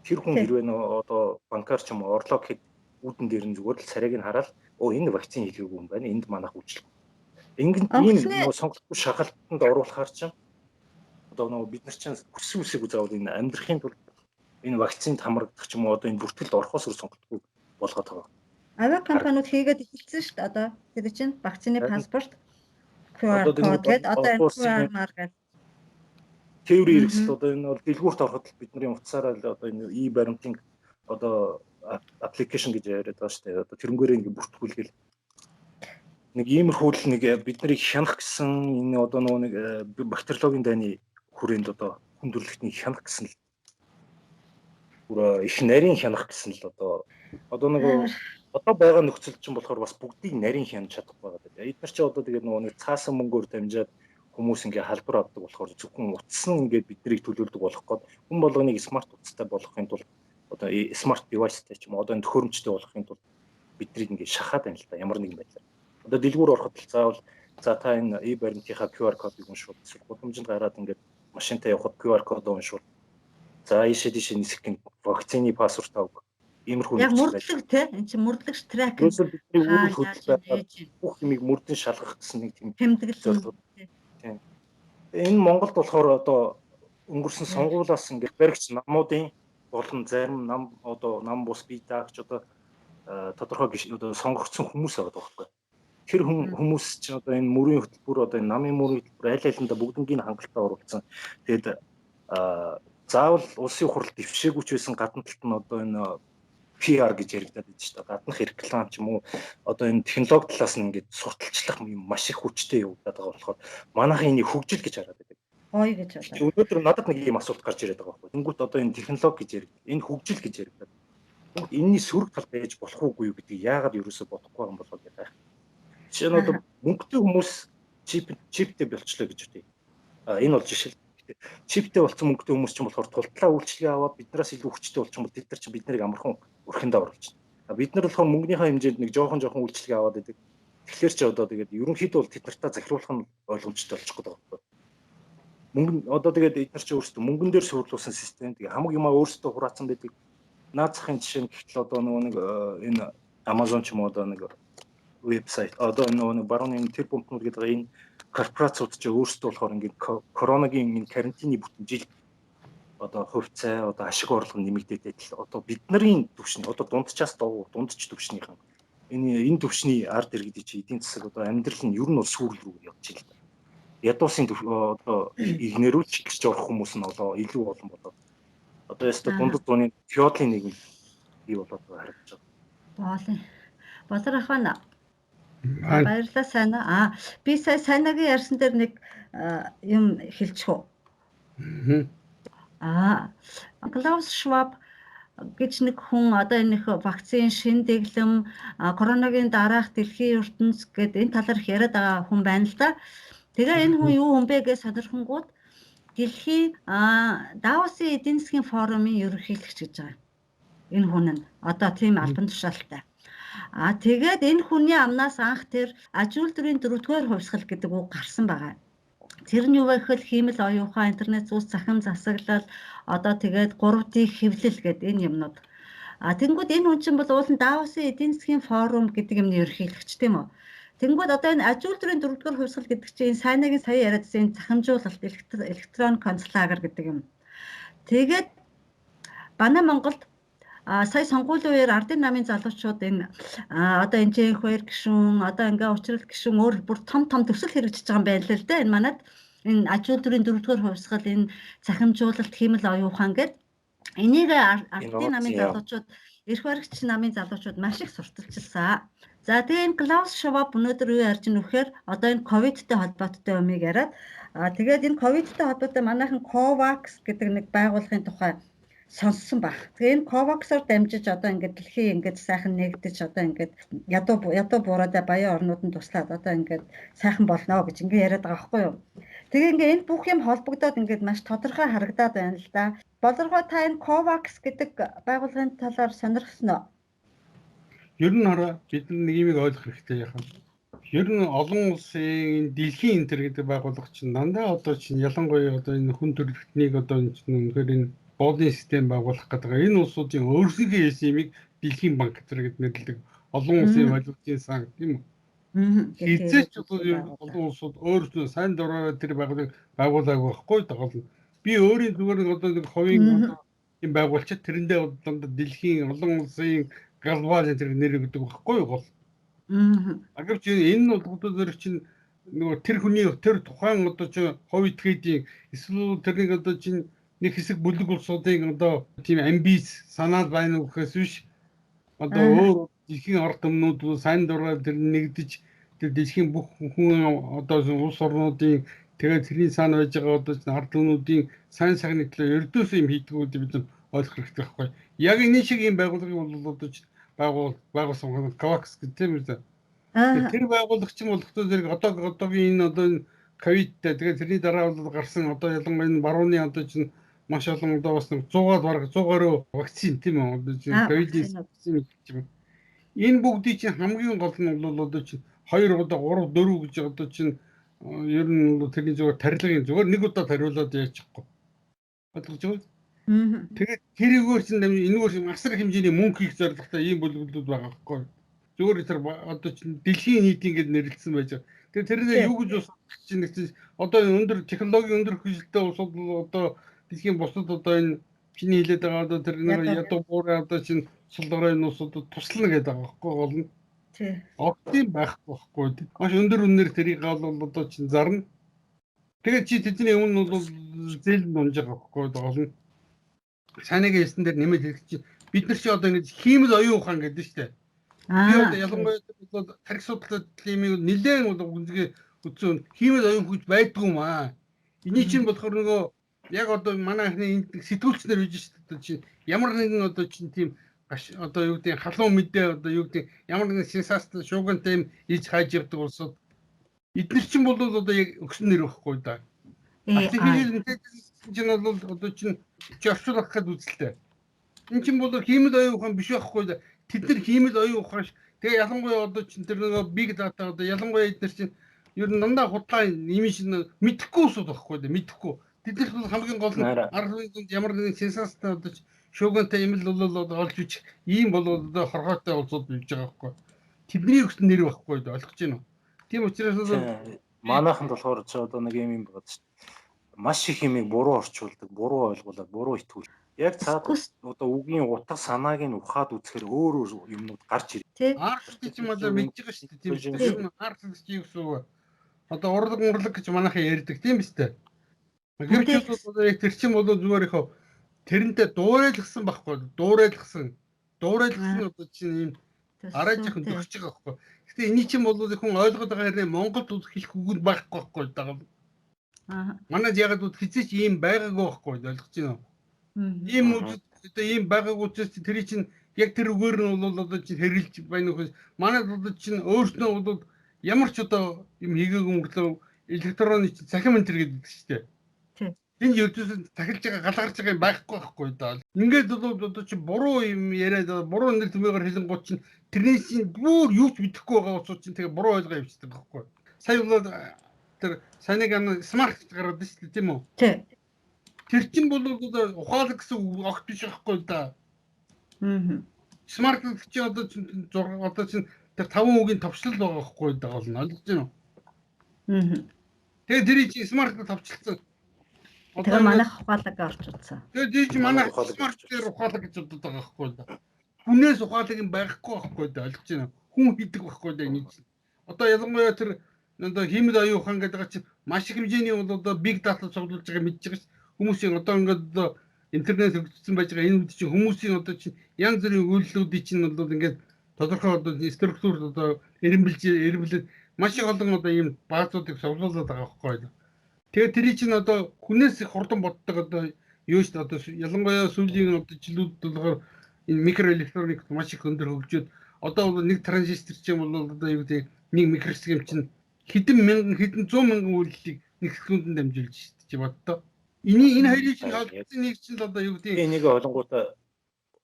тэр хүн хэрвээ одоо банкар ч юм уу орлоо гэхэд үүдэн дээр нь зүгээр л царайг нь хараад энэ вакцин хийлгээгүй юм байна. Энд манайх үйлчлэх. Ингээд ийм сонголтгүй шахалтанд оруулахаар чинь одоо бид нар чинь хүссэн үсэйг заавал энэ амьдрахын тулд энэ вакцинд хамрагдах ч юм уу одоо энэ бүртгэлд орохоос өөр сонголтгүй болгоод байгаа. Авиа компаниуд хийгээд эхэлсэн шүү дээ одоо тэр чинь вакцины паспорт QR код гэдэг одоо энэ QR-аар гэдэг тээврийн хэрэгсэл одоо энэ бол дэлгүүрт ороход бидний утсаараа л одоо энэ баримтын одоо аппликейшн гэж яриад байгаа шүү дээ. Одоо тэрнгээрээ ингэ бүртгүүлгээл нэг иймэрхүү л нэг бид нарыг хянах гэсэн энэ одоо нэг бактериологийн дайны хүрээнд одоо хүндрэлтний хянах гэсэн л бүр их нарийн хянах гэсэн л одоо нэг одоо байгаа нөхцөл чинь болохоор бас бүгдийг нарийн хянаж чадахгүй байгаа. Эдгээр чи одоо тэгээд нөгөө нэг цаасан мөнгөөр дамжаад хүмүүс ингээ халдвар авдаг болохоор зөвхөн утсан ингээд биднийг төлөвлөдөг болохгүй хүн болгоныг смарт утастай болгохын тулд одоо смарт девайстай ч юм уу одоо төхөөрөмжтэй болгохын тулд биднийг ингээ шахаад байна л да ямар нэгэн байдлаар. Одоо дэлгүүр ороход л заавал за та энэ баримтынхаа QR кодыг уншуул эсвэл гудамжинд гараад ингээд машинтай явхад QR код уншуул. За ийшээ нисэх гин вакцины пассворт авах. Иймэрхүү яг мөрдлөг те энэ чинь мөрдлөгч трак Юусэн бидний үйл хөдлөлт бүх юмыг мөрдөн шалгах гэсэн нэг тийм тэмдэглэл. Тийм. Энэ Монголд болохоор одоо өнгөрсөн сонгуулиас ингээд баригч намуудын болон зарим нам бус бие даагч тодорхой одоо сонгогдсон хүмүүс байгаа байхгүй. Тэр хүмүүс чинь одоо энэ мөрийн хөтөлбөр одоо энэ намын мөрийн хөтөлбөр аль алиндаа бүгднийг хангалттай оруулсан. Тэгээд заавал улсын хурлд дэвшээгүй ч байсан гадна талд нь одоо энэ PR гэж яригадаад байдаг шүү дээ. Гаднах реклам ч юм уу одоо энэ технологи талаас нь ингээд сурталчлах юм маш их хүчтэй явагдаад байгаа болохоор манайхын энийг хөгжил гэж хараад байдаг. Гоё гэж байна. Өнөөдөр надад нэг юм асуулт гарч ирээд байгаа байхгүй. Тэнгүүт одоо энэ технологи гэж яригдав. Энэ хөгжил гэж яригдав. Энийний сөрөг тал байж болох уугүй юу гэдгийг яагаад ерөөсөө бодохгүй байгаа юм болоо гэдэг. Жишээ нь одоо мөнгөтэй хүмүүс чиптэй болчлоо гэж үү. Энэ бол жишээ. Чиптэй болсон мөнгөтэй хүмүүс ч юм болохоор тултлаа үйлчлэгээ аваад биднээс илүү хүчтэй болчих юм бол тэд нар ч бид нарыг амархан өрхөнд оруулж байна. Бид нар болохоор мөнгөнийхөө хэмжээнд нэг жоохон үйлчлэгээ аваад идэг. Тэгэхээр ч одоо тэгээд ерөнхийдөө бол тэд нартаа захируулах нь ойлгомжтой болчихгүй байгаа. Мөнгө одоо тэгээд эдгээр чинь өөрсдөө мөнгөн дээр суурилуулсан систем тэгээд хамаг юмаа өөрсдөө хураацсан байдаг. Наад захын жишээ нь гэтэл одоо нөгөө нэг энэ Amazon ч юм уу одоо нэг вебсайт одоо нөгөө барууны тэр бомбнууд гэдэг энэ корпорациуд ч өөрсдөө болохоор ингээд коронагийн энэ карантины бүтэн жил одоо хувьцаа одоо ашиг орлого нэмэгдээд байдал одоо бид нарын түвшний одоо дундчаас дундч түвшнийхэн энэ түвшний ард иргэдий чи эдийн засаг одоо амьдрал нь ер нь бол сүүрэл рүү явж байна. Ядуусын одоо игнэрүүл чиглэж орох хүмүүс нь одоо илүү олон болоод одоо яста дундад зууны феодалын нийгэм бий болоод харагдаж байгаа. Болор ахвана. Баярлалаа сайна. Би сая сайнагийн ярьсан дээр нэг юм хэлчих үү. Klaus Schwab гэж нэг хүн одоо энэ вакцины шин дэглэм коронавигийн дараах дэлхийн ертөнц гэдэг энэ талаар яриад байгаа хүн байна л да. Тэгээ энэ хүн юу хүн бэ гэж сонирхонгууд дэлхийн Давосын эдийн засгийн форумын ерөнхийлөгч гэж байгаа. Энэ хүн нь одоо тийм албан тушаалтай. Тэгээд энэ хүний амнаас анх тэр аж үйлдвэрийн 4-р хувьсгал гэдэг үг гарсан байгаа. Тэр нь юу вэ гэхээр хиймэл оюухай интернет зүүс захим засаглал одоо тэгээд 3D хэвлэл гэдэг энэ юмнууд. Тэнгүүд энэ хүн чинь бол уулын Давосын эдийн засгийн форум гэдэг юмны ерөнхийлөгч тийм үү. Тэнгүүд одоо энэ аж үйлдвэрийн 4-р хувьсгал гэдэг чинь сайнагийн сая яриадсан захимжуулалт электрон канцлагер гэдэг юм. Тэгээд Бана Монголд сая сонгуулийн үеэр ардын намын залуучууд энэ одоо энэ J2 гишүүн одоо ингээ уучрал гишүүн өөр бүр том төсөл хэрэгжиж байгаа юм байна л да. Энэ манад энэ аж үйлдвэрийн 4-р хувьсгал энэ захимжуулалт хиймэл оюухан гэдэг энийг ардын намын залуучууд эрх баригч намын залуучууд маш их сурталчилсан. За тэгээ энэ Klaus Schwab өнөөдөр юу ярьж байгаа нөхөр одоо энэ ковидтэй холбоотой юмыг яриад тэгээд энэ ковидтэй холбоотой манайхан COVAX гэдэг нэг байгууллагын тухай сонссон баг. Тэгээ энэ COVAX-аар дамжиж одоо ингээд дэлхий ингээд сайхан нэгдэж одоо ингээд ядуу буураад баян орнуудад туслаад одоо ингээд сайхан болно гэж ингээд яриад байгаа байхгүй юу. Тэгээ ингээд энэ бүх юм холбогдоод ингээд маш тодорхой харагдаад байна л да. Болоргоо та энэ COVAX гэдэг байгууллагын талаар сонирхсон уу? Ер нь хараа бид нэг юмыг ойлгох хэрэгтэй яхан. Ер нь олон улсын дэлхийн энтер гэдэг байгууллага чинь дандаа одоо чинь ялангуяа одоо энэ хүн төрөлхтнийг одоо үнэхээр энэ боолын систем байгуулах гэдэг. Энэ улсуудын өөрсдийнхөө хийсэн юмыг дэлхийн банк гэдэг нэрлэдэг. Олон улсын валютын сан тийм үү? Хизээч олон улсууд өөрсдөө сайн дураараа тэр байгууллагыг байхгүй тоглоно. Би өөрийн зүгээр одоо нэг хувийн юм байгуулчаад тэрэндээ дандаа дэлхийн олон улсын глобал энэ нэр өгдөг байхгүй юу гол. Агавч энэ нь бол одоо чинь нөгөө тэр хүний тэр тухайн одоо чи хувь итгэдийн эсвэл тэрнийг одоо чинь нэг хэсэг бүлэг улсуудын одоо тийм амбиц санаад байна гэхээс биш одоо өөр дэлхийн ард түмнүүд сайн дураар тэр нэгдэж тэр дэлхийн бүх хүн одоо улс орнуудын Тэгээд тэрний цаана байж байгаа одоо ард түмнүүдийн сайн сайхны төлөө ердөөс юм хийдэг үү бид нар ойлгох хэрэгтэй байхгүй. Яг энэ шиг юм байгууллагын бол одоо байгуулсан COVAX гэдэг тийм үү? Тэр байгууллагч нь бол зөвхөн зэрэг одоогийн энэ одоо ковидтэй тэгээд тэрний дараа бол гарсан одоо ялангуяа энэ барууны одоо чинь маш олон одоо бас 100-аад бараг 100-аар вакцин тийм үү? Одоо чинь ковидын вакцин гэж юм. Энэ бүгдийн чинь хамгийн гол нь бол одоо чинь 2 удаа 3 4 гэж одоо чинь ер нь бол тэрний зүгээр тарилгын зүгээр нэг удаа тариулаад яачихгүй. Ойлгож байна. Тэгээд тэрийгээр чинь энэгээр асар хэмжээний мөнгө хийх зорилготой ийм бүлгэлүүд байгаа байхгүй. Зүгээр тэр одоо чинь дэлхийн нийт ингэж нэрлэлсэн байж байгаа. Тэгээд тэрнээ юу гэж усах чинь нэг чинь одоо өндөр технологийн өндөр хүчтэй улсууд одоо дэлхийн бусад одоо энэ чиний хэлээд байгаа одоо тэр нэг ядуу буурай одоо чинь сулдрын улсуудад туслана гэдэг байгаа байхгүй гол нь. Тий. Октим байхгүй. Маш өндөр үнээр тэрийг бол одоо чинь зарна. Тэгээд чи тэдний өмнө бол зээл нунж байгаа байхгүй гол нь. Санагийн хэлсэн дээр нэмээд хэлчих чи бид нар чи одоо ингэж хиймэл оюун ухаан гэдэг нь шүү дээ. Би одоо ялангуяа бол тарих судлалын тиймийг нэлээд бол үнэхээр үзсэн хиймэл оюун хүч байдгүй юм аа. Эний чинь болохоор нөгөө яг одоо манай ихний сэтгүүлчнэр хийж шүү дээ чи ямар нэгэн одоо чинь тийм одоо юу гэдэг халуун мэдээ одоо юу гэдэг ямар нэгэн сенсацтай шуугантай юм иж хайж явдаг улсууд эдгээр чинь бол одоо яг өгсөн нэр байхгүй да. Artificial intelligence чинь бол одоо чинь орчуулах гэдэг үзэлтэй. Энэ чинь бол хиймэл оюун ухаан биш байхгүй да. Тэд нар хиймэл оюун ухаан тэгээ ялангуяа одоо чинь тэр нөгөө big data одоо ялангуяа эдгээр чинь ер нь дандаа худлаа юм шин мэдэхгүй усуд байхгүй да. Мэдэхгүй. Тэд нар хамгийн гол нь аргын ямар нэгэн сенсацтай одоо шуугантай юм л бол олж үчих ийм бол одоо хоргоотой улсууд бивж байгаа байхгүй. Тэдний өгсөн нэр байхгүй да ойлгож байна уу? Тийм учраас манайханд болохоор ч одоо нэг юм байгаа шүү дээ. Маш их юмыг буруу орчуулдаг, буруу ойлгуулад, буруу итгүүл. Яг цаад одоо үгийн утга санааг нь ухаад үзэхээр өөр юмнууд гарч ирээ. Арт гэж юм одоо мэдж байгаа шүү дээ. Тийм шүү дээ. Ер нь арт гэж юу гэсэн үг. Одоо урлаг гэж манайхан ярьдаг тийм биз дээ. Гэвч одоо яг тэр чинь бол зүгээр их тэрнтэй дуурайлгсан байхгүй. Дуурайлгсан одоо чинь ийм арай жоохон төгсөж байгаа байхгүй. Гэтэ эний чинь бол хүн ойлгоод байгаа хэрэг Монголд хэлэх үгэнд байхгүй байхгүй даа. Манайд яг л хизээч ийм байгаагүй байхгүй ойлгож байна уу? Ийм одоо ийм байгаагүй учраас тэр чинь яг тэр үгээр нь бол одоо чинь хэрэлж байна уу? Манайд одоо чинь өөрснөө бол ямар ч одоо юм хийгээгүй мөрлөө электронны цахим энэ төр гэдэг шүү дээ. Энэ ердөөс тахилж байгаа галгарч байгаа юм байхгүй байхгүй даа. Ингээд бол одоо чи буруу юм яриад буруу нэр томьёогоор хэлэнгууд чинь тэрний чинь бүр юу ч мэдэхгүй байгаа учраас чинь тэгээ буруу ойлгоо явчихдаг байхгүй. Сая бол тэр санийг смарт гараад шүү дээ тийм үү? Тий. Тэр чинь бол ухаалаг гэсэн огт биш байхгүй да. Смарт чи одоо чинь тэр 5 үгийн товчлол байгаа байхгүй да гол нь ойлгож байна уу? Тэгээ тэр чи смарт товчлсон. Тэгээ манайх ухаалаг орж утсан. Тэгээ чи манайх смарт дээр ухаалаг гэж боддог байгаа байхгүй да. Хүнээс ухаалаг юм байхгүй байхгүй да ойлгож байна. Хүн хийдэг байхгүй да энэ чинь. Одоо ялангуяа тэр одоо хиймэл оюун ухаан гэдэг байгаа чинь маш их хэмжээний бол одоо big data цуглуулж байгаа мэдж байгаа ш. Хүмүүсийн одоо ингээд одоо интернет хөгжсөн байж байгаа энэ үед чинь хүмүүсийн одоо чинь янз бүрийн үйлдэлүүдийн чинь бол ингээд тодорхой одоо структур одоо эренбэлээд маш их олон одоо ийм баазуудыг цуглуулад байгаа байхгүй. Тэгээд тэрий чинь одоо хүнээс их хурдан боддог одоо юу ш одоо ялангуяа сүүлийн одоо жилүүд болохоор энэ микроэлектроник маш их өндөр хөгжөөд одоо бол нэг транзистор чинь бол одоо юу гэдэг нэг микросхем чинь хэдэн 100 мянган үйлдэлийг нэг секундэд дамжуулж чи боддоо. Энэ хоёрын чинь холбоотой нэг чинь одоо юу гэдэг энийг олонгуудаа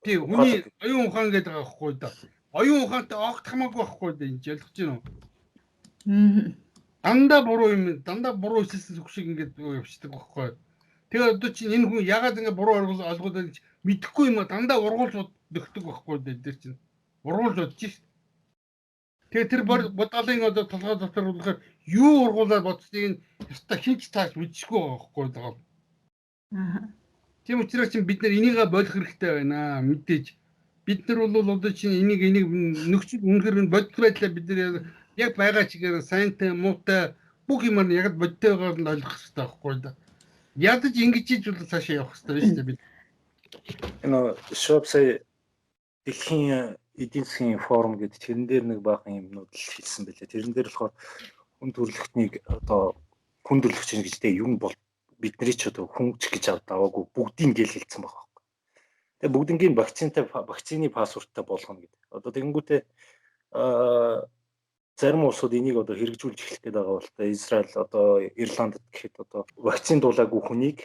тий хүний оюун ухаан гэдэг байгаа байхгүй да. Оюун ухаантай огт хамаагүй байхгүй да энэ ойлгож байна уу? Дандаа буруу хэлсэн зүг шиг ингээд явчихдаг байхгүй. Тэгээ одоо чинь энэ хүн ягаад ингээд буруу ойлгоод гэж мэдэхгүй юм а дандаа ургуулж боддог байхгүй да дээр чинь. Ургуулж бодож шít. Тэгээ тэр бодгалын одоо толгой дотор болохоор юу ургуулаад бодсныг нь яста хинч тааж мэдчихгүй байгаа байхгүй даа. Тийм учраас чинь бид нар энийгээ болох хэрэгтэй байна мэдээж. Бид нар бол одоо чинь энийг нөхцөл үнэхээр бодит байдлаа бид нар яг байгаа чигээр сайнтай муутай бүх юм нь яг бодиттой байгааг нь ойлгох хэрэгтэй байхгүй да. Ядаж ингэж хийж бол цаашаа явах хэрэгтэй шүү дээ бид. Энэ шопсай дэлхийн эдийн засгийн форум гэдэг тэрэн дээр нэг баахан юмнууд л хэлсэн байлээ. Тэрэн дээр болохоор хүн төрөлхтнийг одоо хүндрэлж чинь гэж тэг юм бол бидний ч одоо хүнч гэж аваагүй бүгдийг ингээл хэлсэн байгаа. Тэгээ бүгднгийн вакцины паспорттай болгоно гэдэг. Одоо тэгэнгүүтээ зарим улсууд энийг одоо хэрэгжүүлж эхлэх гээд байгаа бол Израиль одоо Ирландд гэхэд одоо вакцин дуулаагүй хүнийг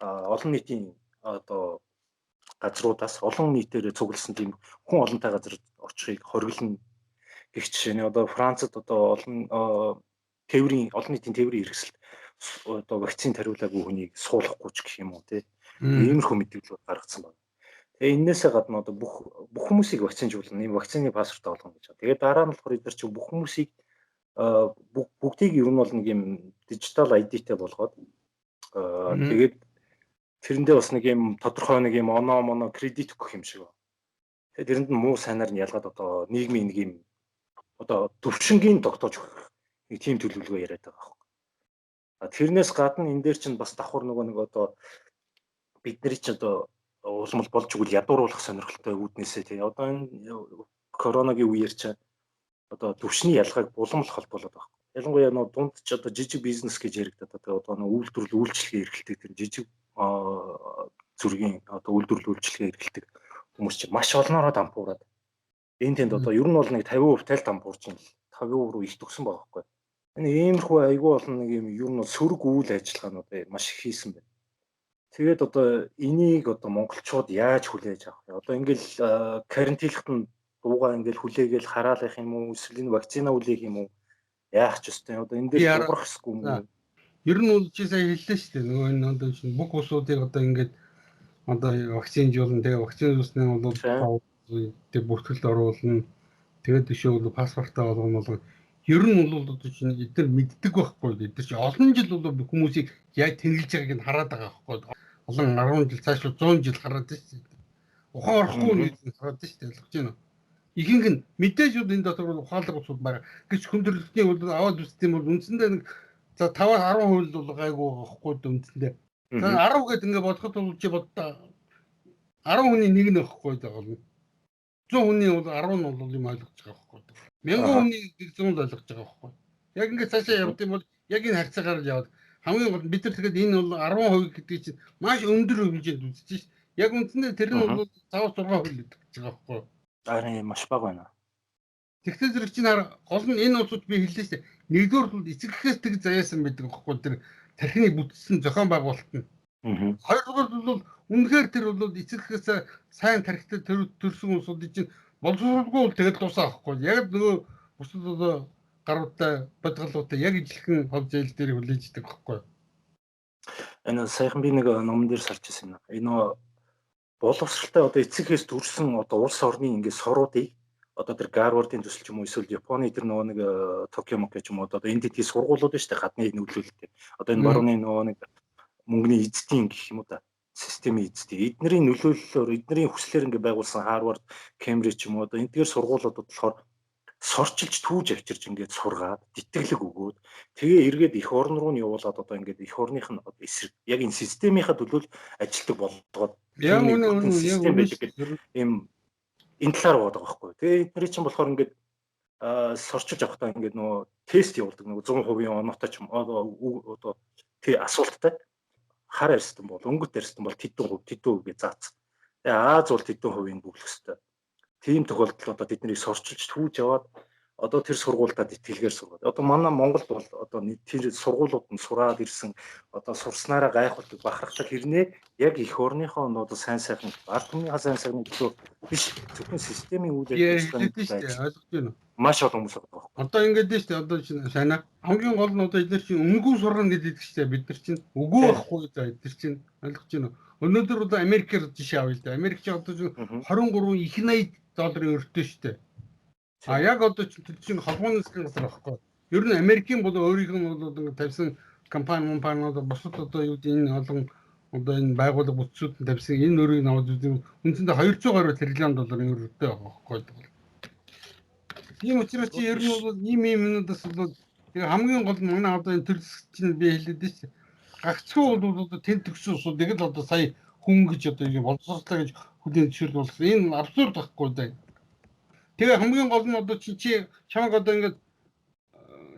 олон нийтийн одоо газруудаас олон нийтээр цугласан тийм хүн олонтой газар очихыг хориглоно гэх жишээ нь одоо Францад одоо олон нийтийн тээврийн хэрэгсэлд одоо вакцин тариулаагүй хүнийг суулгахгүй ч гэх юм уу тий. Иймэрхүү мэдээлэл гаргацсан байна. Тэгээ энээсээ гадна одоо бүх хүмүүсийг вакцинжуулна, ийм вакцины паспорт олгоно гэж байна. Тэгээ дараа нь болохоор эдгээр чинь бүх хүмүүсийг бүгдийг ер нь бол нэг юм дижитал ID-тэй болгоод тэгээд тэрэндээ бас нэг юм тодорхой нэг юм оноо кредит өгөх юм шиг байна. Тэгээд тэрэнд нь муу сайнаар нь ялгаад одоо нийгмийн нэг юм одоо төвшингийн тогтоож өгөх нэг тийм төлөвлөгөө яриад байгаа байхгүй. Тэрнээс гадна энэ дээр чинь бас давхар нэг одоо бидний чинь одоо улмал болж игэл ядууруулах сонирхолтой үүднээсээ тий одоо энэ коронагийн үеэр чинь одоо төвшний ялгааг уламжлах холбоолоод байгаа. Ялангуяа дунд ч одоо жижиг бизнес гэж яригдаад одоо үйлдвэрлэл үйлчлэгээ эрхэлдэг тэр жижиг зүргийн одоо үйлдвэрлэл үйлчлэгээ эрхэлдэг хүмүүс чинь маш олноороо дампуураад энэ тэнд одоо ер нь бол нэг 50% тал дампуурч юм 50% руу их төгсөн байгаа байхгүй. Энэ иймэрхүү айгүй олон нэг юм ер нь сөрөг үйл ажиллагаанууд маш их хийсэн байна. Тэгээд одоо энийг одоо монголчууд яаж хүлээж авах вэ? Одоо ингээл карантинлахт нь дуугаа ингээл хүлээгээл хараалах юм уу? Эсвэл энэ вакцина үлээх юм уу? Яах ч ёстой. Одоо энэ дээр дуурах хэсгүй юм уу? Ер нь бол чи сая хэллээ шүү дээ. Нөгөө энэ одоо чинь бүх улсуудыг одоо ингээд одоо вакцинжуулна. Тэгээ вакцинжуулсны бол тэг бүртгэлд оруулна. Тэгээд тийшээ бол паспортаа олгоно. Ер нь бол одоо чинь эдгээр мэддэг байхгүй. Эдгээр чинь олон жил бол хүмүүсийг яаж тэнглэж байгааг нь хараад байгаа байхгүй. Олон 10 жил цааш 100 жил хараад шүү дээ. Ухаан орохгүй нь хараад шүү дээ. Ойлгож байна уу? Ихэнх нь мэдээж энэ дотор ухаалаг усуд байгаа. Гэвч хүндрэлтний бол аваад үстэй бол үндсэндээ нэг за 5-10% бол гайгүй байхгүй үндсэндээ. За 10 гэдэг ингээд бодоход бол чи боддоо 10 хүний нэг нь байхгүй байгаа. 100 хүний бол 10 нь бол юм ойлгож байгаа байхгүй. 1000 хүний 100 л ойлгож байгаа байхгүй. Яг ингээд цаашаа явд юм бол яг энэ харьцаагаар яваад хамгийн гол бид нар тэгэхэд энэ бол 10% гэдэг чинь маш өндөр хэмжээнд үзэж шээ. Яг үндсэндээ тэр нь бол 5-6% л гэдэг гэж байгаа байхгүй. Арын маш бага байна. Тэгтээ зэрэг чинь гол нь энэ улсууд би хэллээ шүү дээ. Нэгдүгээр бол эцэг гэхээс тэг заяасан байдаг байхгүй тэр тархины бүтцэн зохион байгуулалт нь. Хоёрдугаар бол үнэхээр тэр бол эцэг гэхээс сайн тархитай төрсөн улсуудын чинь боловсруулгүй бол тэгэл дуусаа байхгүй. Яг нөгөө бусад одоо гаруудтай бодгалуутай яг ижилхэн хол зээл дээр хүлээж идэг байхгүй. Энэ саяхан би нэг номон дээр сарч ирсэн юм. Энэ боловсралтай одоо эцэгээс төрсэн одоо улс орны ингээд соруудыг одоо тэр Гарвардын төсөл ч юм уу эсвэл Японы тэр нөгөө нэг Токио Мокё ч юм уу одоо энэ дэдгий сургуулиуд шүү дээ гадны нөлөөлөлтэй. Одоо энэ барууны нөгөө нэг мөнгөний эзэдийн гэх юм уу та системийн эзэдийн эднэрийн нөлөөллөөр эднэрийн хүслээр ингээд байгуулсан Харвард, Кембриж ч юм уу одоо энэгээр сургуулиудад болохоор сорчилж түүж авчирч ингээд сургаад тэтгэлэг өгөөд тэгээ эргээд эх орн руу нь явуулаад одоо ингээд эх орных нь эсрэг яг энэ системийнхаа төлөө ажилтдаг болгоод яг үнэ ийм энэ талаар бод байгаа байхгүй. Тэгээ эдгээр чинь болохоор ингээд сорчилж авахдаа ингээд нөгөө тест явуулдаг нөгөө 100% оноотой ч юм одоо тий асуулттай хар арьстан бол өнгөт арьстан бол тэдэн хувь гэж заасан. Тэгээ Аз бол тэдэн хувийг бүглэх ёстой. Тийм тохиолдолд одоо тэднийг сорчилж түүж яваад одоо тэр сургуультад итгэлгээр сургаад. Одоо манай Монголд бол одоо тэр сургуулиуд нь сураад ирсэн одоо сурснараа гайхуулдаг бахархдаг хэрнээ яг эх орныхоо одоо сайн сайхан ард түмнийхээ сайн сайхны төлөө биш зөвхөн системийн үйл ажиллагааны ойлгож байна. Маш олон хүмүүс байгаа. Одоо ингэж дээ шүү дээ. Одоо чинь сайнаа хамгийн гол нь одоо эдгээр чинь үнгүй сургана гэдэг чинь бид нар чинь үгүй байхгүй за эдгээр чинь ойлгож байна. Өнөөдөр одоо Америкээр жишээ авъя л да. Америк ч одоо 23 их $80 өртөө шүү дээ. А яг одоо чинь холбооны засгийн газар байхгүй. Ер нь Америкийн бол өөрийнх нь бол одоо тавьсан компаниуд бусад одоо юу гэдэг энэ олон одоо энэ байгууллага бүтцүүд нь тавьсан энэ өрийг аваад үзвэл үндсэндээ $200 гаруй триллион өртөө байгаа байхгүй. Тийм учраас чи ер нь бол ийм юмнуудаас бол хамгийн гол нь манай одоо энэ төр засаг чинь би хэлээд дээ шүү. Гагцхүү бол одоо тэнд төгсөн усуудыг л одоо сая хүн гэж одоо юм боловсруулалтаа гэж хүлээн зөвшөөрүүлсэн. Энэ абсурд байхгүй даа. Тэгээ хамгийн гол нь одоо чи чамаг одоо ингээд